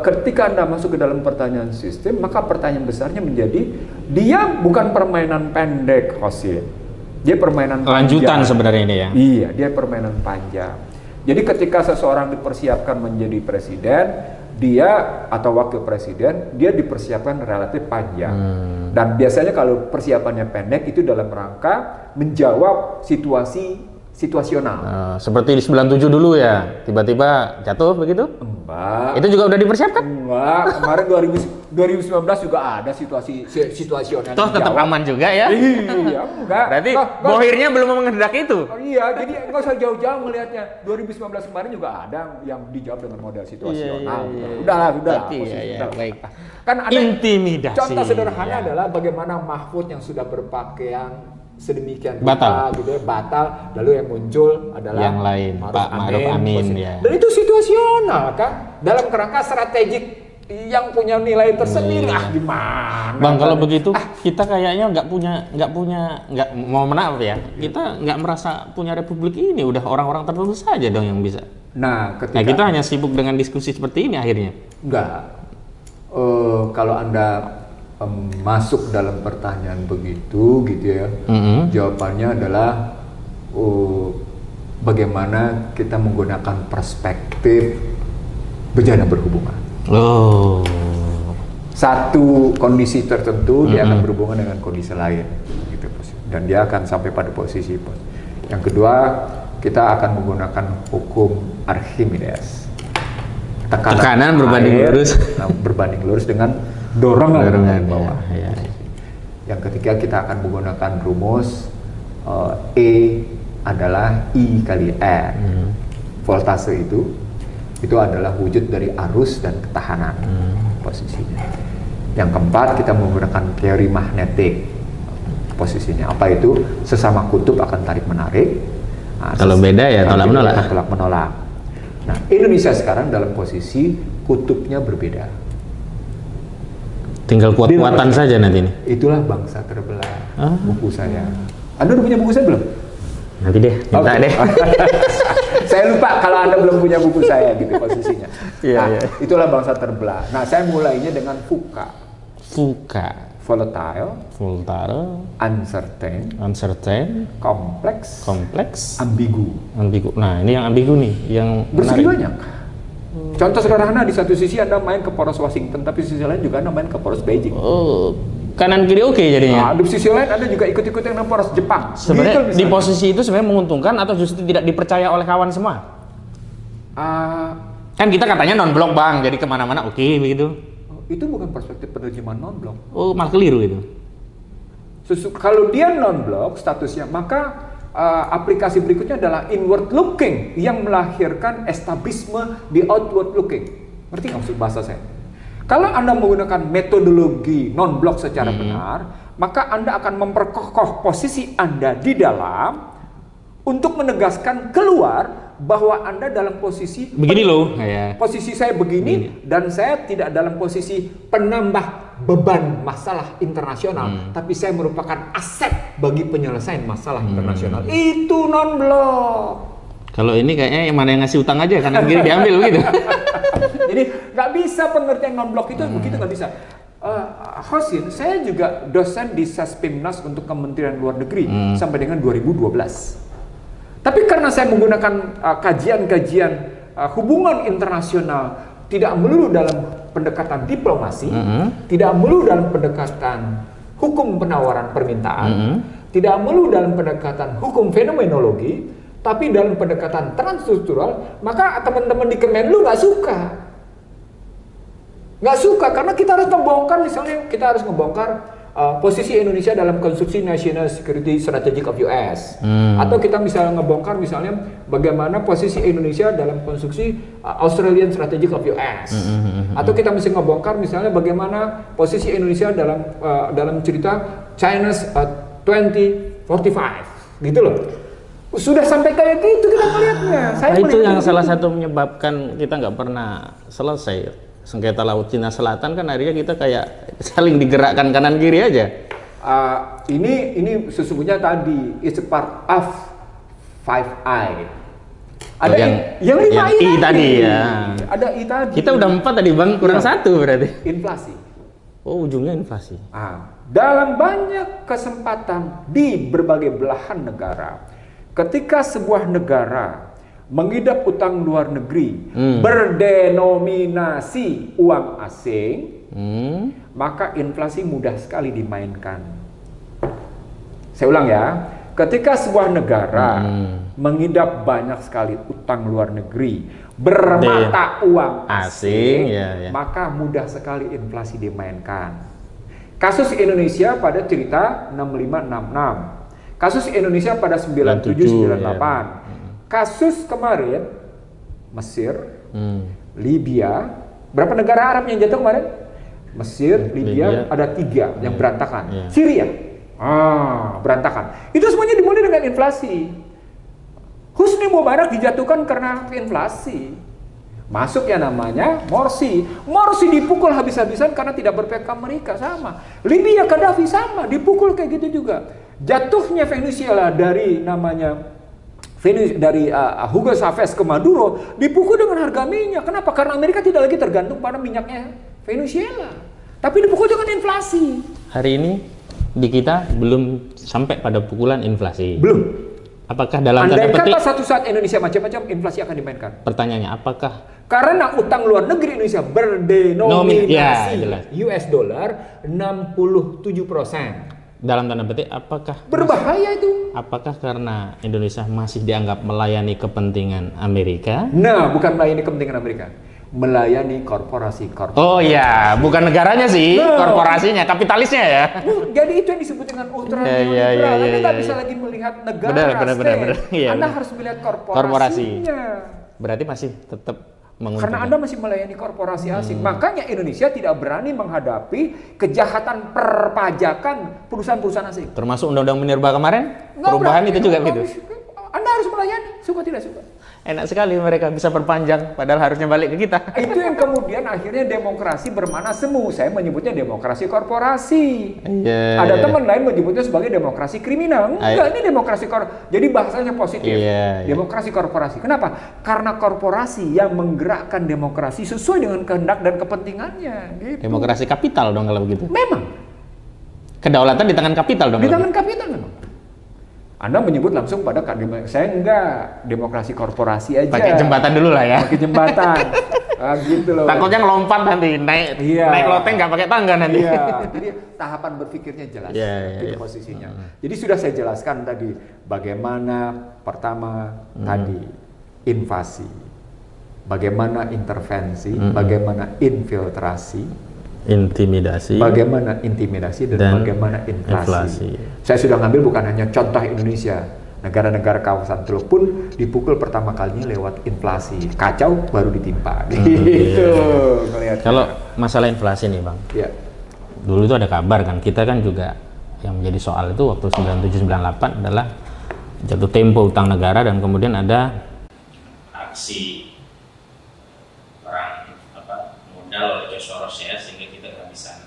Ketika Anda masuk ke dalam pertanyaan sistem, maka pertanyaan besarnya menjadi, dia bukan permainan pendek, Hosin. Dia permainan lanjutan panjang. Sebenarnya ini ya? Iya, dia permainan panjang. Jadi ketika seseorang dipersiapkan menjadi presiden, dia atau wakil presiden, dia dipersiapkan relatif panjang. Dan biasanya kalau persiapannya pendek itu dalam rangka menjawab situasi situasional. Seperti di 97 dulu ya, tiba-tiba jatuh begitu? Enggak. Itu juga udah dipersiapkan? Enggak, kemarin 2019 juga ada situasional. Toh tetap aman juga ya? Iya, enggak. Berarti bohirnya belum menghendaki itu? Iya, jadi nggak usah jauh-jauh melihatnya. 2019 kemarin juga ada yang dijawab dengan model situasional. Iya. Udahlah. Iya, baik. Kan ada Intimidasi. contoh sederhana Ya. adalah bagaimana Mahfud yang sudah berpakaian sedemikian Batal. rupa, gitu ya, batal, lalu yang muncul adalah Yang lain, Pak Ma'ruf Amin, ya. Dan itu situasional kan, dalam kerangka strategik yang punya nilai tersendiri. Gimana? Bang, kalau begitu kita kayaknya nggak mau maaf ya, kita nggak merasa punya republik ini, udah orang-orang tertentu saja dong yang bisa. Nah, kita hanya sibuk dengan diskusi seperti ini akhirnya. Enggak. Kalau Anda masuk dalam pertanyaan begitu gitu ya, jawabannya adalah bagaimana kita menggunakan perspektif bejana berhubungan. Satu kondisi tertentu dia akan berhubungan dengan kondisi lain gitu, dan dia akan sampai pada posisi. Yang kedua, kita akan menggunakan hukum Archimedes, tekanan berbanding lurus dengan dorongan bawah. Ya. Yang ketiga, kita akan menggunakan rumus E adalah I kali R. Voltase itu adalah wujud dari arus dan ketahanan posisinya. Yang keempat, kita menggunakan teori magnetik posisinya. Apa itu? Sesama kutub akan tarik menarik. Kalau beda ya tolak menolak. Nah, Indonesia sekarang dalam posisi kutubnya berbeda. Tinggal kuat-kuatan saja nanti ini. Itulah bangsa terbelah. Buku saya. Anda udah punya buku saya belum? Nanti deh, minta deh. Saya lupa kalau Anda belum punya buku saya gitu posisinya. Iya. Itulah bangsa terbelah. Nah, saya mulainya dengan VUCA. Volatile, uncertain, kompleks, ambigu. Nah, ini yang ambigu nih, yang bersegi banyak. Contoh sederhana, di satu sisi Anda main ke poros Washington, tapi di sisi lain juga Anda main ke poros Beijing. Kanan kiri oke jadinya. Di sisi lain Anda juga ikut-ikut yang poros Jepang. Sebenarnya di posisi itu sebenarnya menguntungkan atau justru tidak dipercaya oleh kawan semua? Kan kita katanya non-blok bang, jadi kemana-mana oke begitu. Itu bukan perspektif penerjemahan non-blok. Malah keliru itu. Kalau dia non-blok statusnya, maka aplikasi berikutnya adalah inward looking yang melahirkan estabisme di outward looking. Ngerti nggak maksud bahasa saya? Kalau Anda menggunakan metodologi non-blok secara benar, maka Anda akan memperkokoh posisi Anda di dalam untuk menegaskan keluar bahwa Anda dalam posisi begini loh, posisi saya begini, dan saya tidak dalam posisi penambah beban masalah internasional, tapi saya merupakan aset bagi penyelesaian masalah internasional. Itu non-blok. Kalau ini kayaknya yang mana yang ngasih utang aja, kanan kiri diambil begitu. Jadi nggak bisa pengertian non-blok itu begitu, nggak bisa. Hosin, saya juga dosen di Saspimnas untuk Kementerian Luar Negeri sampai dengan 2012. Tapi karena saya menggunakan kajian-kajian hubungan internasional tidak melulu dalam pendekatan diplomasi, tidak melulu dalam pendekatan hukum penawaran permintaan, tidak melulu dalam pendekatan hukum fenomenologi, tapi dalam pendekatan transstruktural, maka teman-teman di Kemenlu nggak suka. Nggak suka karena kita harus membongkar, misalnya kita harus membongkar posisi Indonesia dalam konstruksi National Security Strategic of US, atau kita misalnya ngebongkar misalnya bagaimana posisi Indonesia dalam konstruksi Australian Strategic of US, atau kita mesti ngebongkar misalnya bagaimana posisi Indonesia dalam cerita China's 2045, gitu loh. Sudah sampai kayak gitu kita melihatnya. Itu yang salah satu menyebabkan kita nggak pernah selesai. Sengketa Laut Cina Selatan kan akhirnya kita kayak saling digerakkan kanan kiri aja. Ini sesungguhnya tadi it's a part of 5I. Ada yang 5I tadi ya. Ada I tadi. Kita udah 4 tadi bang, kurang 1 berarti. Inflasi. Ujungnya inflasi. Dalam banyak kesempatan di berbagai belahan negara, ketika sebuah negara mengidap utang luar negeri berdenominasi uang asing, maka inflasi mudah sekali dimainkan. Saya ulang ya, Ketika sebuah negara mengidap banyak sekali utang luar negeri, bermata uang asing, maka mudah sekali inflasi dimainkan. Kasus Indonesia pada cerita 6566, kasus Indonesia pada 9798, kasus kemarin Mesir, Libya, berapa negara Arab yang jatuh kemarin? Mesir, Libya, ada 3 yang berantakan. Syria, berantakan. Itu semuanya dimulai dengan inflasi. Husni Mubarak dijatuhkan karena inflasi. Masuk yang namanya Morsi. Morsi dipukul habis-habisan karena tidak berpihak ke Amerika, sama. Libya, Gaddafi sama, dipukul kayak gitu juga. Jatuhnya Venezuela dari namanya Hugo Chavez ke Maduro dipukul dengan harga minyak. Kenapa? Karena Amerika tidak lagi tergantung pada minyaknya Venezuela, tapi dipukul dengan inflasi. Hari ini di kita belum sampai pada pukulan inflasi. Belum. Apakah dalam tanda petik? Andai kata satu saat Indonesia macam-macam, inflasi akan dimainkan. Pertanyaannya, apakah? Karena utang luar negeri Indonesia berdenominasi US dollar 67%. Dalam tanda petik, apakah berbahaya itu? Apakah karena Indonesia masih dianggap melayani kepentingan Amerika? Nah, bukan melayani kepentingan Amerika, melayani korporasi-korporasi. Oh ya, bukan negaranya sih, korporasinya, kapitalisnya ya. Jadi itu yang disebut dengan ultra neoliberal. Anda nggak bisa lagi melihat negara, benar. Anda harus melihat korporasinya. Berarti masih tetap menguntungkan. Karena Anda masih melayani korporasi asing. Makanya Indonesia tidak berani menghadapi kejahatan perpajakan perusahaan-perusahaan asing. Termasuk undang-undang minerba kemarin, perubahan itu juga gitu. Anda harus melayani, suka tidak suka. Enak sekali mereka bisa perpanjang, padahal harusnya balik ke kita. Itu yang kemudian akhirnya demokrasi bermana semu. Saya menyebutnya demokrasi korporasi. Ada teman lain menyebutnya sebagai demokrasi kriminal. Enggak, ini demokrasi korporasi. Jadi bahasanya positif. Demokrasi korporasi. Kenapa? Karena korporasi yang menggerakkan demokrasi sesuai dengan kehendak dan kepentingannya. Gitu. Demokrasi kapital dong kalau begitu. Memang. Kedaulatan di tangan kapital dong. Di tangan kapital memang. Anda menyebut langsung pada saya enggak, demokrasi korporasi aja. Pakai jembatan dulu lah ya. Pakai jembatan. Gitu loh. Takutnya ngelompat nanti, naik loteng nggak pakai tangga nanti. Jadi tahapan berpikirnya jelas. Itu posisinya. Jadi sudah saya jelaskan tadi bagaimana pertama tadi invasi, bagaimana intervensi, bagaimana infiltrasi, intimidasi, bagaimana intimidasi dan bagaimana inflasi. Saya sudah ngambil bukan hanya contoh Indonesia, negara-negara kawasan Teluk pun dipukul pertama kalinya lewat inflasi, kacau baru ditimpa. Gitu. Kalau masalah inflasi nih Bang, dulu itu ada kabar kan, kita kan juga yang menjadi soal itu waktu 9798 adalah jatuh tempo utang negara dan kemudian ada aksi perang modal oleh Soros ya, sehingga kita kehabisan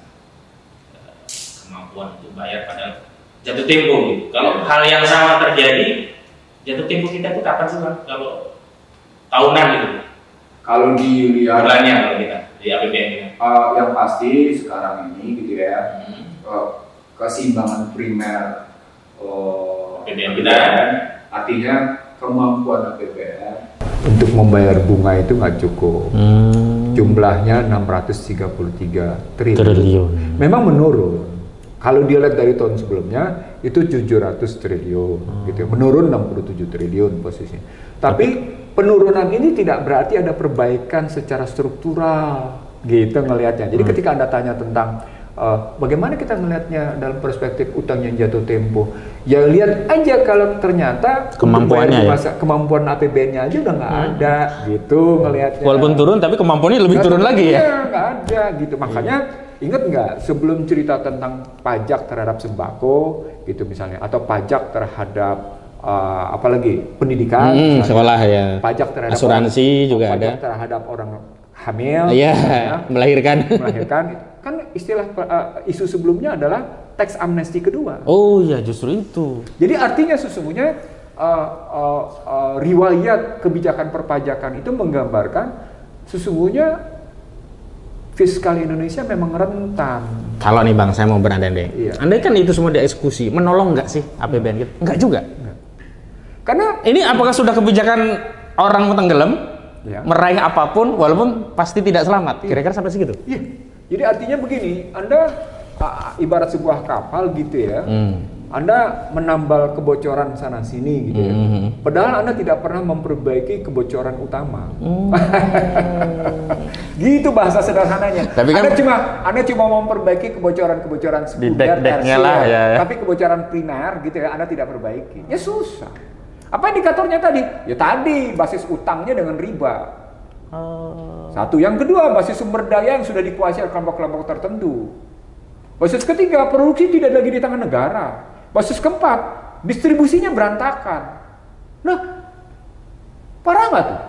kemampuan untuk bayar padahal jatuh tempo gitu. Kalau hal yang sama terjadi, jatuh tempo kita itu kapan sih Bang? Kalau tahunan gitu? Kalau dilihat bulannya kalau kita di APBN kita. Yang pasti sekarang ini gitu ya, keseimbangan primer APBN kita, artinya kemampuan APBN untuk membayar bunga itu nggak cukup. Jumlahnya 633 triliun. Memang menurun. Kalau dilihat dari tahun sebelumnya itu 700 triliun gitu. Menurun 67 triliun posisinya. Tapi penurunan ini tidak berarti ada perbaikan secara struktural gitu ngelihatnya. Jadi ketika Anda tanya tentang bagaimana kita melihatnya dalam perspektif utang yang jatuh tempo, ya lihat aja kalau ternyata kemampuannya kemampuan APBN-nya aja udah nggak ada gitu ngelihatnya. Walaupun turun tapi kemampuannya lebih turun lagi ya. Nggak ada gitu. Makanya ingat nggak sebelum cerita tentang pajak terhadap sembako gitu misalnya, atau pajak terhadap apalagi pendidikan, sekolah ya, pajak terhadap asuransi juga pajak ada, terhadap orang hamil, melahirkan, kan istilah isu sebelumnya adalah tax amnesty kedua. Oh ya, justru itu. Jadi artinya sesungguhnya riwayat kebijakan perpajakan itu menggambarkan sesungguhnya fiskal Indonesia memang rentan. Kalau nih Bang, saya mau berandai-andai. Andai kan itu semua dieksekusi, menolong nggak sih APBN kita? Nggak juga. Karena ini apakah sudah kebijakan orang tenggelam, meraih apapun, walaupun pasti tidak selamat. Kira-kira sampai segitu? Iya. Jadi artinya begini, Anda ibarat sebuah kapal gitu ya. Anda menambal kebocoran sana sini gitu ya. Padahal Anda tidak pernah memperbaiki kebocoran utama. Gitu bahasa sederhananya. Tapi kan Anda cuma memperbaiki kebocoran-kebocoran sekunder, lah, ya. tapi kebocoran primer gitu ya Anda tidak perbaiki. Ya susah. Apa indikatornya tadi? Ya tadi basis utangnya dengan riba. Satu, yang kedua basis sumber daya yang sudah dikuasai oleh kelompok-kelompok tertentu. Basis ketiga, produksi tidak lagi di tangan negara. Basis keempat, distribusinya berantakan. Nah, parah nggak tuh?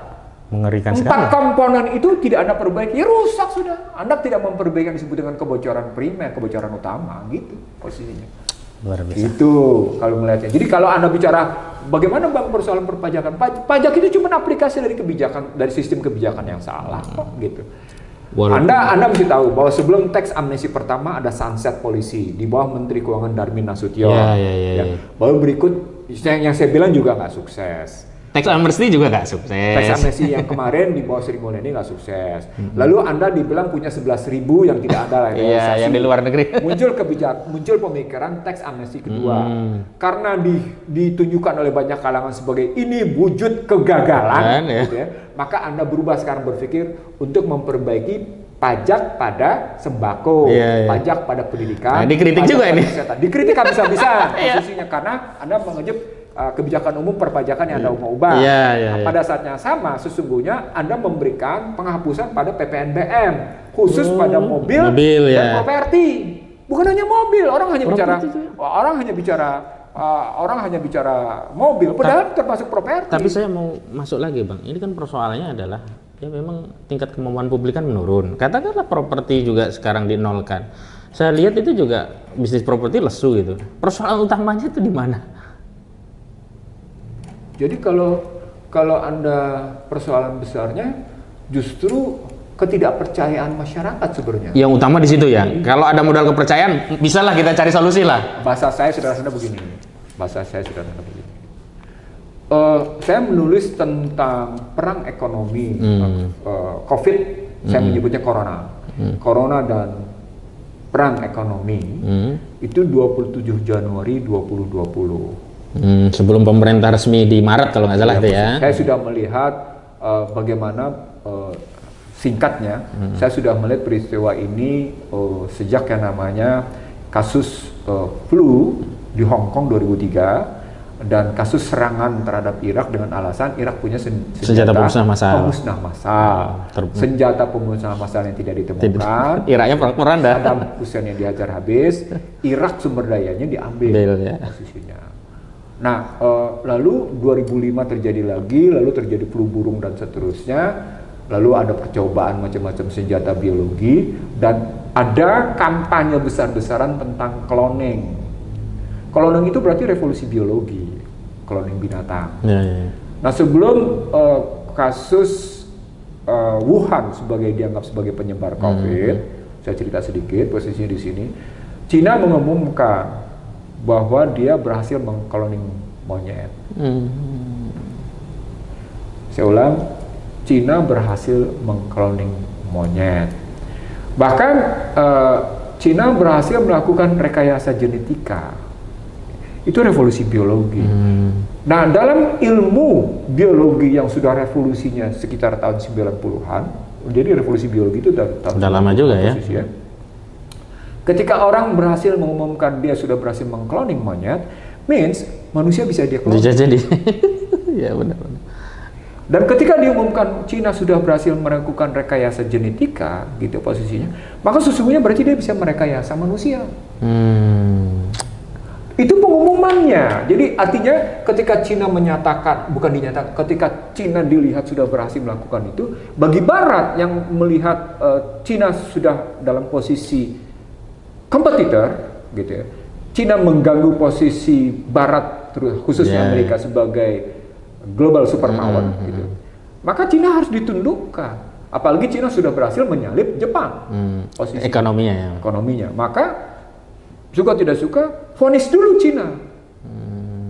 Mengerikan sekali. 4 komponen itu tidak Anda perbaiki, ya rusak sudah. Anda tidak memperbaiki yang disebut dengan kebocoran primer, kebocoran utama, gitu posisinya. Luar biasa. Itu kalau melihatnya. Jadi kalau Anda bicara bagaimana Bang persoalan perpajakan, pajak itu cuma aplikasi dari kebijakan, dari sistem kebijakan yang salah kok gitu. Anda mesti tahu bahwa sebelum teks amnesti pertama ada sunset polisi di bawah Menteri Keuangan Darmin Nasution. Ya. Baru berikut yang saya bilang juga nggak sukses. Teks amnesti juga nggak sukses. Teks amnesti yang kemarin di bawah Sri Mulyani nggak sukses. Lalu Anda dibilang punya 11.000 yang tidak ada realisasi. Iya, yang di luar negeri. Muncul pemikiran teks amnesti kedua. Karena ditunjukkan oleh banyak kalangan sebagai ini wujud kegagalan, gitu ya. Maka Anda berubah sekarang berpikir untuk memperbaiki pajak pada sembako, pajak pada pendidikan. Nah, dikritik juga ini. Dikritik habis-habisan posisinya karena Anda mengejuk kebijakan umum perpajakan yang Anda mau ubah. Pada saatnya sama sesungguhnya Anda memberikan penghapusan pada PPNBM khusus pada mobil dan properti. Bukan hanya mobil, orang hanya bicara mobil, padahal termasuk properti. Tapi saya mau masuk lagi, Bang. Ini kan persoalannya adalah ya memang tingkat kemampuan publik kan menurun. Katakanlah properti juga sekarang dinolkan. Saya lihat itu juga bisnis properti lesu gitu. Persoalan utamanya itu di mana? Jadi kalau Anda persoalan besarnya justru ketidakpercayaan masyarakat sebenarnya. Yang utama di situ ya. Kalau ada modal kepercayaan, bisalah kita cari solusi lah. Bahasa saya sederhana begini. Saya menulis tentang perang ekonomi, COVID, saya menyebutnya corona. Corona dan perang ekonomi itu 27 Januari 2020. Sebelum pemerintah resmi di Maret kalau nggak salah itu ya. Saya sudah melihat bagaimana singkatnya, saya sudah melihat peristiwa ini sejak yang namanya kasus flu di Hong Kong 2003 dan kasus serangan terhadap Irak dengan alasan Irak punya senjata pemusnah massal. Senjata pemusnah massal yang tidak ditemukan. Iraknya meranda. Saddam Hussein yang dihajar habis, Irak sumber dayanya diambil posisinya. Nah, lalu 2005 terjadi lagi, lalu terjadi flu burung dan seterusnya, lalu ada percobaan macam-macam senjata biologi, dan ada kampanye besar-besaran tentang cloning. Cloning itu berarti revolusi biologi, cloning binatang. Nah, sebelum kasus Wuhan dianggap sebagai penyebar COVID, saya cerita sedikit posisinya di sini, Cina mengumumkan bahwa dia berhasil mengkloning monyet. Saya ulang, Cina berhasil mengkloning monyet. Bahkan Cina berhasil melakukan rekayasa genetika. Itu revolusi biologi. Nah, dalam ilmu biologi yang sudah revolusinya sekitar tahun 90-an, jadi revolusi biologi itu udah lama juga ya. Ketika orang berhasil mengumumkan dia sudah berhasil mengkloning monyet, means manusia bisa dia cloning. Jadi. Ya benar. Dan ketika diumumkan Cina sudah berhasil melakukan rekayasa genetika, gitu posisinya, maka sesungguhnya berarti dia bisa merekayasa manusia. Itu pengumumannya. Jadi artinya ketika Cina ketika Cina dilihat sudah berhasil melakukan itu, bagi Barat yang melihat Cina sudah dalam posisi kompetitor, gitu ya. Cina mengganggu posisi Barat, khususnya Amerika sebagai global superpower, gitu. Maka Cina harus ditundukkan. Apalagi Cina sudah berhasil menyalip Jepang, posisi ekonominya. Maka suka tidak suka, vonis dulu Cina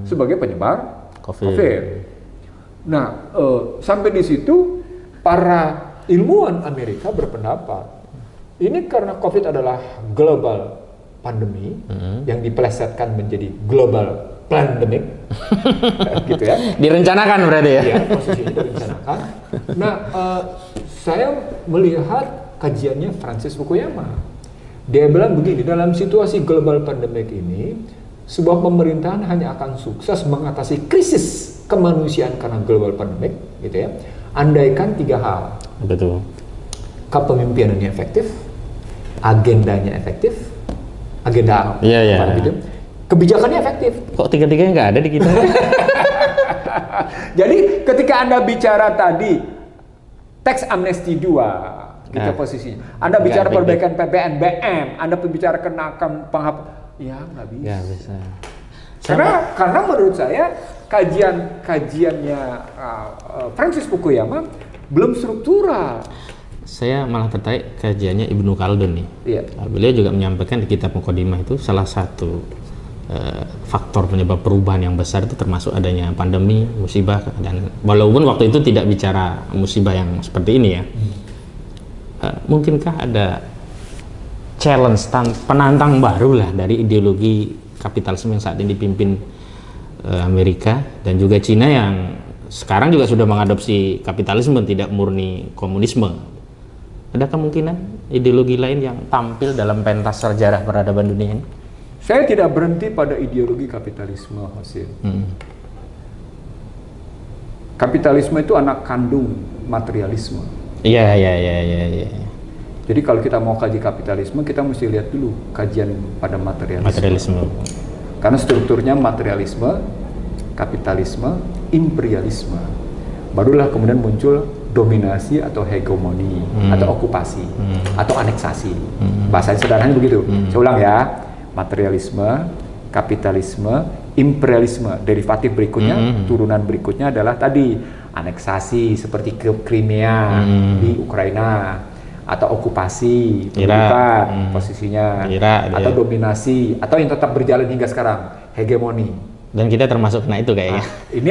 sebagai penyebar COVID. Nah, sampai di situ para ilmuwan Amerika berpendapat ini karena COVID adalah global pandemi yang dipelesetkan menjadi global pandemic, gitu ya. Direncanakan berarti ya? Iya, posisinya direncanakan. Nah, saya melihat kajiannya Francis Fukuyama. Dia bilang begini, dalam situasi global pandemic ini, sebuah pemerintahan hanya akan sukses mengatasi krisis kemanusiaan karena global pandemic, gitu ya, andaikan 3 hal. Betul. Kepemimpinannya efektif, agendanya efektif, agenda apa gitu. Kebijakannya efektif. Kok tiga-tiganya nggak ada di kita? Jadi ketika Anda bicara tadi tax amnesty 2, gitu posisinya. Anda bicara perbaikan PPNBM, Anda bicara kenakan ya nggak bisa. Nggak bisa. Karena menurut saya kajiannya Francis Fukuyama belum struktural. Saya malah tertarik kajiannya Ibnu Khaldun nih. Iya. Beliau juga menyampaikan di kitab Muqaddimah itu salah satu faktor penyebab perubahan yang besar itu termasuk adanya pandemi, musibah, dan walaupun waktu itu tidak bicara musibah yang seperti ini ya. Mungkinkah ada challenge penantang baru lah dari ideologi kapitalisme yang saat ini dipimpin Amerika dan juga Cina yang sekarang juga sudah mengadopsi kapitalisme, tidak murni komunisme. Ada kemungkinan ideologi lain yang tampil dalam pentas sejarah peradaban dunia ini? Saya tidak berhenti pada ideologi kapitalisme, Hasil. Kapitalisme itu anak kandung materialisme. Iya. Jadi kalau kita mau kaji kapitalisme, kita mesti lihat dulu kajian pada materialisme. Karena strukturnya materialisme, kapitalisme, imperialisme. Barulah kemudian muncul dominasi atau hegemoni, atau okupasi, atau aneksasi. Bahasa sederhananya begitu. Saya ulang ya. Materialisme, kapitalisme, imperialisme. Derivatif berikutnya, turunan berikutnya adalah tadi aneksasi seperti Crimea di Ukraina, atau okupasi Irak, posisinya, atau dominasi, atau yang tetap berjalan hingga sekarang, hegemoni. Dan kita termasuk kena itu kayaknya. Ini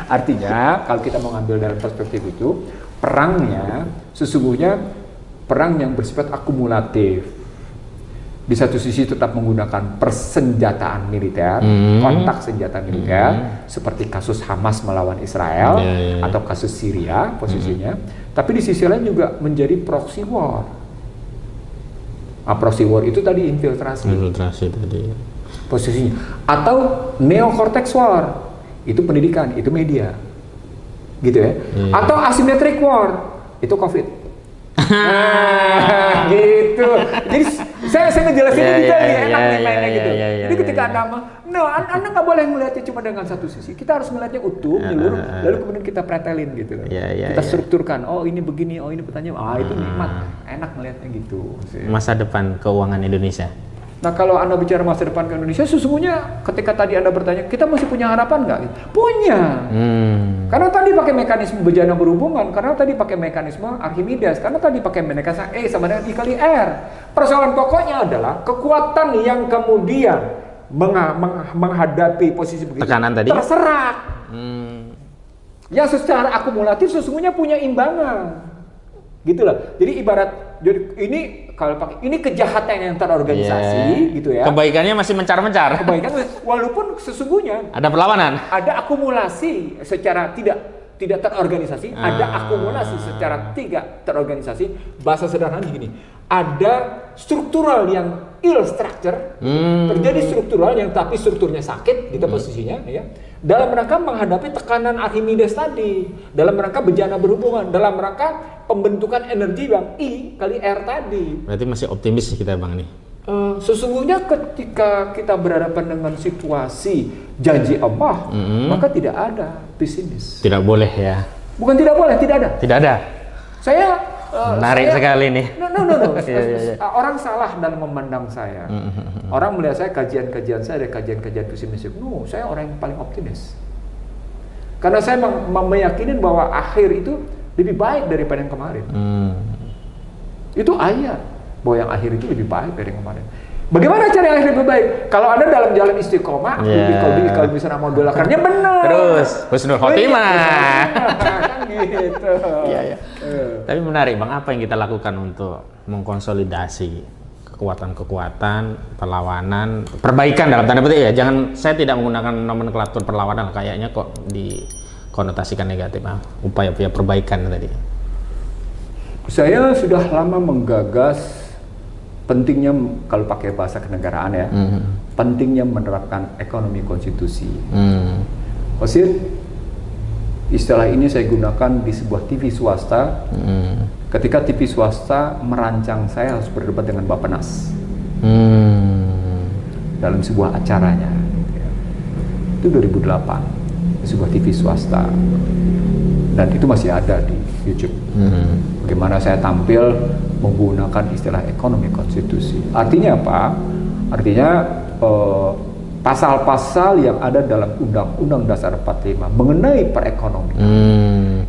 artinya, kalau kita mau ngambil dalam perspektif itu, perangnya sesungguhnya perang yang bersifat akumulatif. Di satu sisi tetap menggunakan persenjataan militer, kontak senjata militer, seperti kasus Hamas melawan Israel, atau kasus Syria posisinya. Tapi di sisi lain juga menjadi proxy war. Proxy war itu tadi infiltrasi tadi. Posisinya. Atau neocortex war, itu pendidikan, itu media, gitu ya. Atau asymmetric war, itu COVID. Nah, gitu. Jadi saya ngejelasin detail nih, enak nih mainnya gitu. Jadi ketika Anda nggak boleh melihatnya cuma dengan satu sisi. Kita harus melihatnya utuh, menyeluruh, lalu kemudian kita pretelin gitu. Kita strukturkan. Oh ini begini, oh ini pertanyaan. Itu nikmat, enak melihatnya gitu. Masa depan keuangan Indonesia. Nah kalau Anda bicara masa depan ke Indonesia, sesungguhnya ketika tadi Anda bertanya, kita masih punya harapan nggak? Punya. Karena tadi pakai mekanisme bejana berhubungan, karena tadi pakai mekanisme Archimedes, karena tadi pakai mekanisme E sama dengan I kali R. Persoalan pokoknya adalah kekuatan yang kemudian menghadapi posisi begitu tekanan tadi terserak. Yang secara akumulatif sesungguhnya punya imbangan. Gitulah. Jadi ibarat ini kalau pakai ini kejahatan yang terorganisasi gitu ya. Kebaikannya masih mencar-mencar. Kebaikan walaupun sesungguhnya ada perlawanan. Ada akumulasi secara tidak terorganisasi, ada akumulasi secara tidak terorganisasi. Bahasa sederhananya gini, ada struktural yang ill structure, terjadi struktural yang tapi strukturnya sakit gitu posisinya ya. Dalam rangka menghadapi tekanan Archimedes tadi, dalam rangka bejana berhubungan, dalam rangka pembentukan energi yang I kali R tadi. Berarti masih optimis kita Bang nih. Sesungguhnya ketika kita berhadapan dengan situasi janji Allah, maka tidak ada pesimis. Tidak boleh ya. Bukan tidak boleh, tidak ada. Tidak ada. Saya menarik sekali nih. No. Orang salah dalam memandang saya. Orang melihat saya kajian-kajian saya ada kajian-kajian pesimis. No, saya orang yang paling optimis. Karena saya meyakini bahwa akhir itu lebih baik daripada yang kemarin. Itu ayat bahwa yang akhir itu lebih baik dari yang kemarin. Bagaimana cara yang akhir lebih baik? Kalau Anda dalam jalan istiqomah, kalau bisa nama dolakarnya benar. Terus husnul khotimah. Kan gitu. Iya. Tapi menarik Bang, apa yang kita lakukan untuk mengkonsolidasi kekuatan-kekuatan, perlawanan, perbaikan dalam tanda petik ya. Jangan, saya tidak menggunakan nomenklatur perlawanan, kayaknya kok dikonotasikan negatif. Upaya-upaya perbaikan tadi. Saya sudah lama menggagas pentingnya, kalau pakai bahasa kenegaraan ya, pentingnya menerapkan ekonomi konstitusi. Maksud, istilah ini saya gunakan di sebuah TV swasta. Ketika TV swasta merancang saya harus berdebat dengan Bappenas dalam sebuah acaranya, itu 2008, di sebuah TV swasta, dan itu masih ada di YouTube. Bagaimana saya tampil menggunakan istilah ekonomi konstitusi. Artinya apa? Artinya pasal-pasal yang ada dalam Undang-Undang Dasar 45 mengenai perekonomian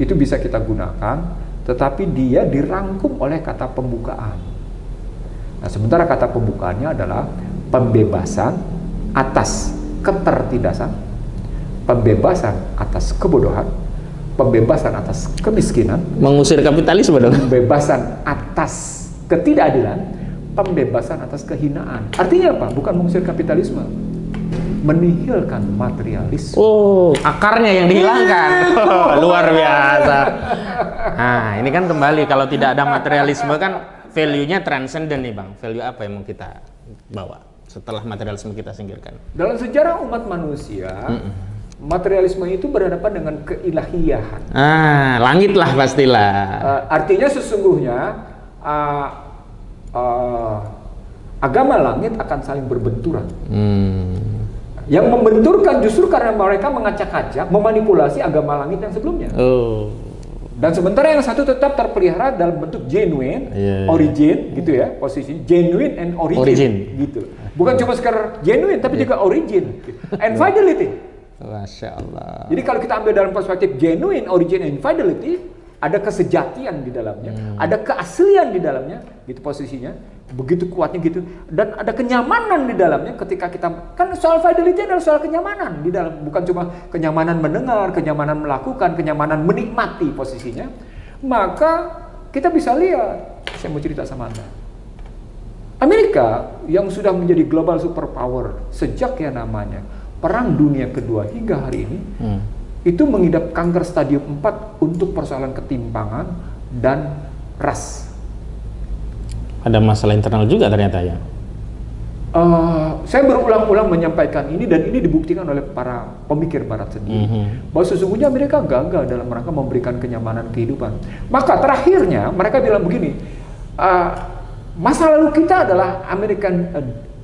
itu bisa kita gunakan, tetapi dia dirangkum oleh kata pembukaan. Nah, sementara kata pembukaannya adalah pembebasan atas ketertindasan, pembebasan atas kebodohan, pembebasan atas kemiskinan, mengusir kapitalisme dong, pembebasan atas ketidakadilan, pembebasan atas kehinaan. Artinya apa? Bukan mengusir kapitalisme, menihilkan materialisme. Oh, akarnya yang dihilangkan. Oh, luar biasa. Nah, ini kan kembali, kalau tidak ada materialisme kan value-nya transcendent nih Bang. Value apa yang mau kita bawa setelah materialisme kita singkirkan? Dalam sejarah umat manusia, materialisme itu berhadapan dengan keilahiyahan. Langit lah pastilah. Artinya sesungguhnya agama langit akan saling berbenturan. Yang membenturkan justru karena mereka mengacak-acak, memanipulasi agama langit yang sebelumnya. Dan sementara yang satu tetap terpelihara dalam bentuk genuine, origin, gitu ya, posisi genuine and origin, gitu. Bukan cuma sekedar genuine, tapi juga origin and fidelity. Masya Allah. Jadi kalau kita ambil dalam perspektif genuine, origin and fidelity, ada kesejatian di dalamnya, ada keaslian di dalamnya, gitu posisinya. Begitu kuatnya gitu, dan ada kenyamanan di dalamnya. Ketika kita, kan soal fidelity adalah soal kenyamanan di dalam, bukan cuma kenyamanan mendengar, kenyamanan melakukan, kenyamanan menikmati posisinya. Maka kita bisa lihat, saya mau cerita sama Anda, Amerika yang sudah menjadi global superpower sejak ya namanya Perang Dunia Kedua hingga hari ini, itu mengidap kanker stadium 4 untuk persoalan ketimpangan dan ras. Ada masalah internal juga ternyata ya. Saya berulang-ulang menyampaikan ini, dan ini dibuktikan oleh para pemikir Barat sendiri, bahwa sesungguhnya Amerika gagal dalam rangka memberikan kenyamanan kehidupan. Maka terakhirnya mereka bilang begini, masa lalu kita adalah American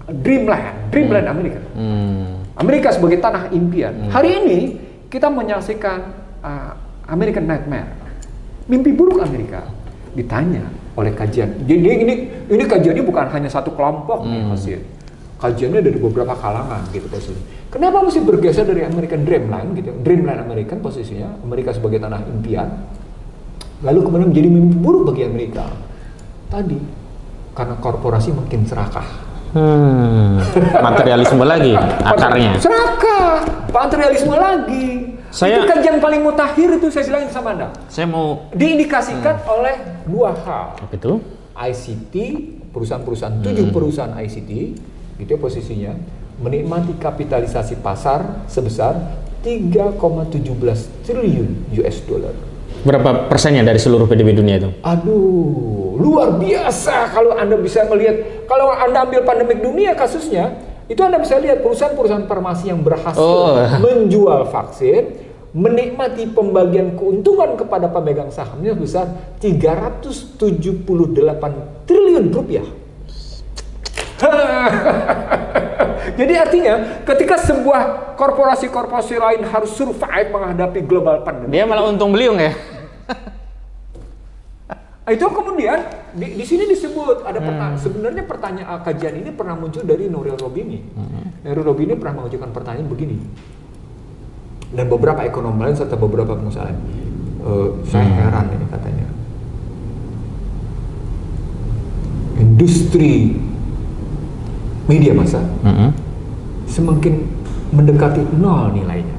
Dreamland Amerika. Amerika sebagai tanah impian. Hari ini kita menyaksikan American Nightmare, mimpi buruk Amerika. Ditanya oleh kajian, jadi ini kajiannya bukan hanya satu kelompok nih Mesir, kajiannya dari beberapa kalangan gitu posisinya. Kenapa mesti bergeser dari American Dreamland gitu, Dreamland American posisinya, Amerika sebagai tanah impian, lalu kemudian menjadi mimpi buruk bagi Amerika? Tadi karena korporasi makin serakah. Materialisme lagi akarnya. Serakah, materialisme lagi. Itu kajian paling mutakhir itu, saya bilang sama Anda. Saya mau diindikasikan oleh dua hal. Apa itu? ICT, perusahaan-perusahaan, 7 perusahaan ICT, gitu ya posisinya, menikmati kapitalisasi pasar sebesar 3,17 triliun US dollar. Berapa persennya dari seluruh PDB dunia itu? Aduh, luar biasa kalau Anda bisa melihat. Kalau Anda ambil pandemik dunia kasusnya, itu Anda bisa lihat perusahaan-perusahaan farmasi yang berhasil menjual vaksin, menikmati pembagian keuntungan kepada pemegang sahamnya sebesar 378 triliun rupiah. Jadi artinya ketika sebuah korporasi-korporasi lain harus survive menghadapi global pandemi, dia malah untung beliung ya. Itu kemudian di sini disebut ada sebenarnya pertanyaan kajian ini pernah muncul dari Nouriel Roubini. Nouriel Roubini pernah mengajukan pertanyaan begini, dan beberapa ekonom lain serta beberapa pengusaha lain. Saya heran ini katanya, industri media massa semakin mendekati nol nilainya.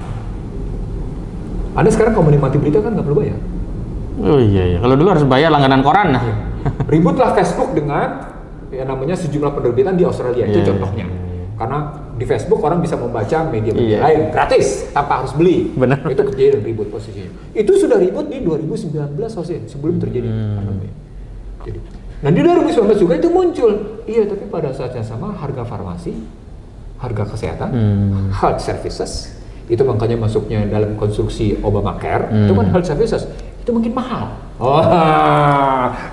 Anda sekarang kalau menikmati berita kan nggak perlu bayar. Oh iya, kalau dulu harus bayar langganan koran. Ributlah Facebook dengan yang namanya sejumlah penerbitan di Australia, itu contohnya. Karena di Facebook orang bisa membaca media-media lain gratis tanpa harus beli. Benar. Itu kejadian ribut posisinya. Itu sudah ribut di 2019 sebelum terjadi pandemi. Jadi, nah di 2019 juga itu muncul. Iya, tapi pada saat yang sama harga farmasi, harga kesehatan, health services, itu makanya masuknya dalam konstruksi Obamacare, itu kan health services, itu makin mahal.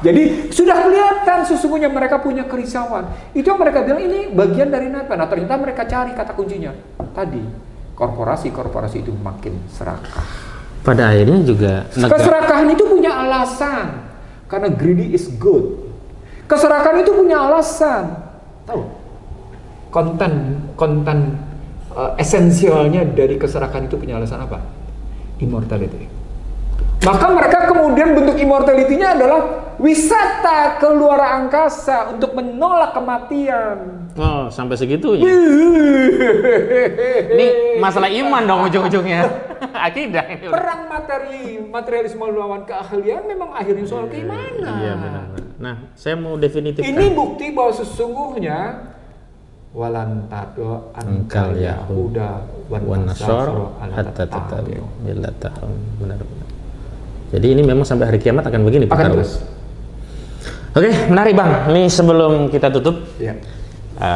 Jadi sudah kelihatan sesungguhnya mereka punya kerisauan. Itu yang mereka bilang ini bagian dari apa? Nah ternyata mereka cari kata kuncinya tadi, korporasi itu makin serakah. Pada akhirnya juga keserakahan itu punya alasan, karena greedy is good. Keserakahan itu punya alasan, tahu? Konten esensialnya dari keserakahan itu punya alasan apa? Immortality. Maka mereka kemudian bentuk immortality-nya adalah wisata ke luar angkasa untuk menolak kematian. Oh, sampai segitunya. Ini masalah iman dong ujung-ujungnya. Akidah ini. Perang materialisme melawan keahlian memang akhirnya soal keimanan. Iya benar. Nah, saya mau definitifkan. Ini bukti bahwa sesungguhnya walan tado ankal yahuda wan nasara hatta tatabi'u millatahum. Benar. Jadi ini memang sampai hari kiamat akan begini Pak Karus. Oke, menarik Bang. Ini sebelum kita tutup,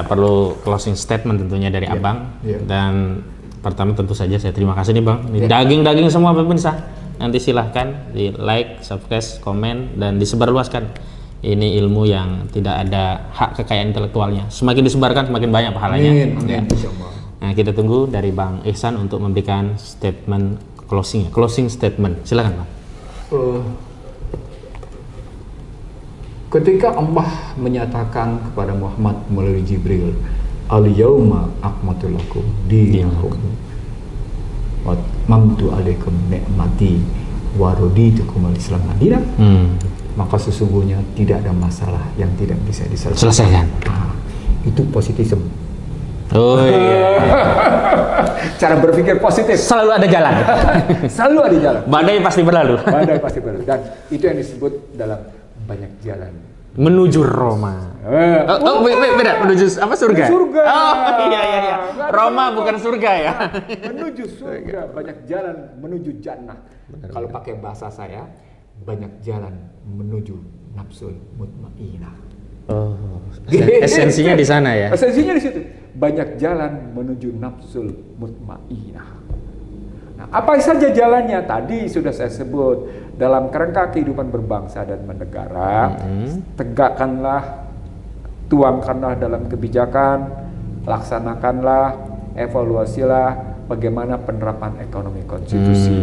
perlu closing statement tentunya dari Abang. Dan pertama tentu saja saya terima kasih nih Bang. Ini daging-daging semua pemirsa. Nanti silahkan di like, subscribe, komen, dan disebarluaskan. Ini ilmu yang tidak ada hak kekayaan intelektualnya. Semakin disebarkan semakin banyak pahalanya. Nah, kita tunggu dari Bang Ihsan untuk memberikan statement closing statement. Silakan Bang. Ketika Allah menyatakan kepada Muhammad melalui Jibril, al-yauma akmaltu lakum dinakum wa atmamtu alaikum ni'mati wa raditu lakumul Islam dinan, maka sesungguhnya tidak ada masalah yang tidak bisa diselesaikan. Nah, itu positivisme. Oh iya. Cara berpikir positif. Selalu ada jalan. Selalu ada jalan. Badai pasti berlalu. Badai pasti berlalu. Dan itu yang disebut dalam banyak jalan. Menuju Roma. Beda. Menuju apa? Surga. Surga. Oh iya. Roma bukan surga ya. Menuju surga. Banyak jalan menuju jannah. Kalau pakai bahasa saya, banyak jalan menuju nafsul mutmainnah. Oh, esensinya di sana ya. Esensinya di situ. Banyak jalan menuju nafsul mutmainnah. Nah, apa saja jalannya? Tadi sudah saya sebut dalam kerangka kehidupan berbangsa dan bernegara. Tegakkanlah, tuangkanlah dalam kebijakan, laksanakanlah, evaluasilah bagaimana penerapan ekonomi konstitusi.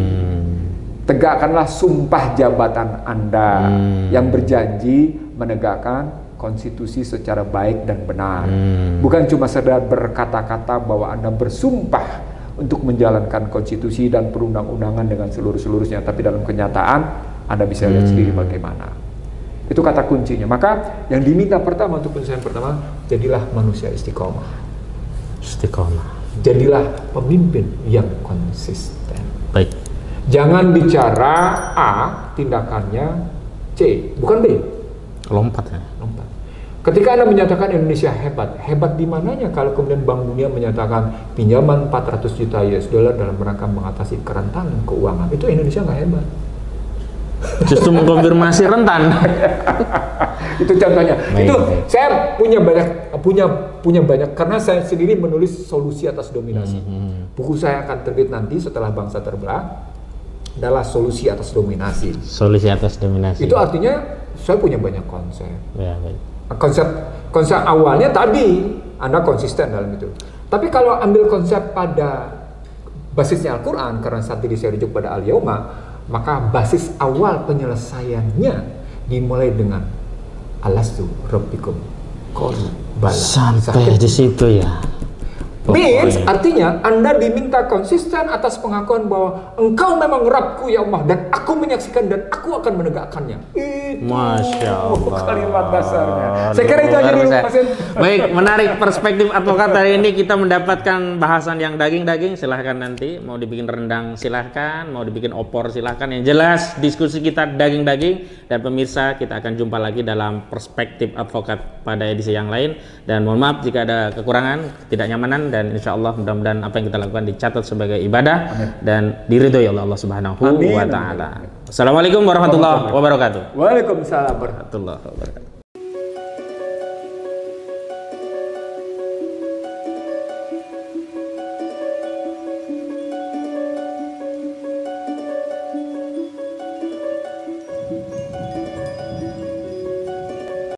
Tegakkanlah sumpah jabatan Anda yang berjanji menegakkan konstitusi secara baik dan benar. Bukan cuma sekedar berkata-kata bahwa Anda bersumpah untuk menjalankan konstitusi dan perundang-undangan dengan seluruh-seluruhnya, tapi dalam kenyataan Anda bisa lihat sendiri bagaimana. Itu kata kuncinya. Maka yang diminta pertama untuk penyelesaian pertama, jadilah manusia istiqomah. Jadilah pemimpin yang konsisten. Baik. Jangan bicara A, tindakannya C, bukan B. Lompat. Ketika Anda menyatakan Indonesia hebat di mananya kalau kemudian Bank Dunia menyatakan pinjaman 400 juta US dollar dalam rangka mengatasi kerentanan keuangan, itu Indonesia nggak hebat. Justru mengkonfirmasi rentan. Itu contohnya. Itu saya punya banyak karena saya sendiri menulis solusi atas dominasi. Buku saya akan terbit nanti setelah Bangsa Terbelah adalah solusi atas dominasi. Itu artinya saya punya banyak konsep. Ya, baik. Konsep awalnya tadi Anda konsisten dalam itu. Tapi kalau ambil konsep pada basisnya Al-Quran, karena saat ini saya rujuk pada Al-Yauma, maka basis awal penyelesaiannya dimulai dengan Alastu Rabbikum Qalu Bala. Sampai di situ ya. Means artinya Anda diminta konsisten atas pengakuan bahwa Engkau memang Rabbku ya Allah, dan aku menyaksikan dan aku akan menegakkannya. Itu Masya Allah, kalimat dasarnya. Saya kira itu aja dulu, Mas Yan. Baik, menarik perspektif advokat hari ini. Kita mendapatkan bahasan yang daging-daging. Silahkan nanti mau dibikin rendang silahkan, mau dibikin opor silahkan. Yang jelas diskusi kita daging-daging. Dan pemirsa, kita akan jumpa lagi dalam perspektif advokat pada edisi yang lain. Dan mohon maaf jika ada kekurangan, tidak nyamanan, dan insya Allah mudah-mudahan apa yang kita lakukan dicatat sebagai ibadah. Amin. Dan diridhoi oleh Allah Subhanahu wa Ta'ala. Assalamualaikum warahmatullahi wabarakatuh. Waalaikumsalam warahmatullahi wabarakatuh.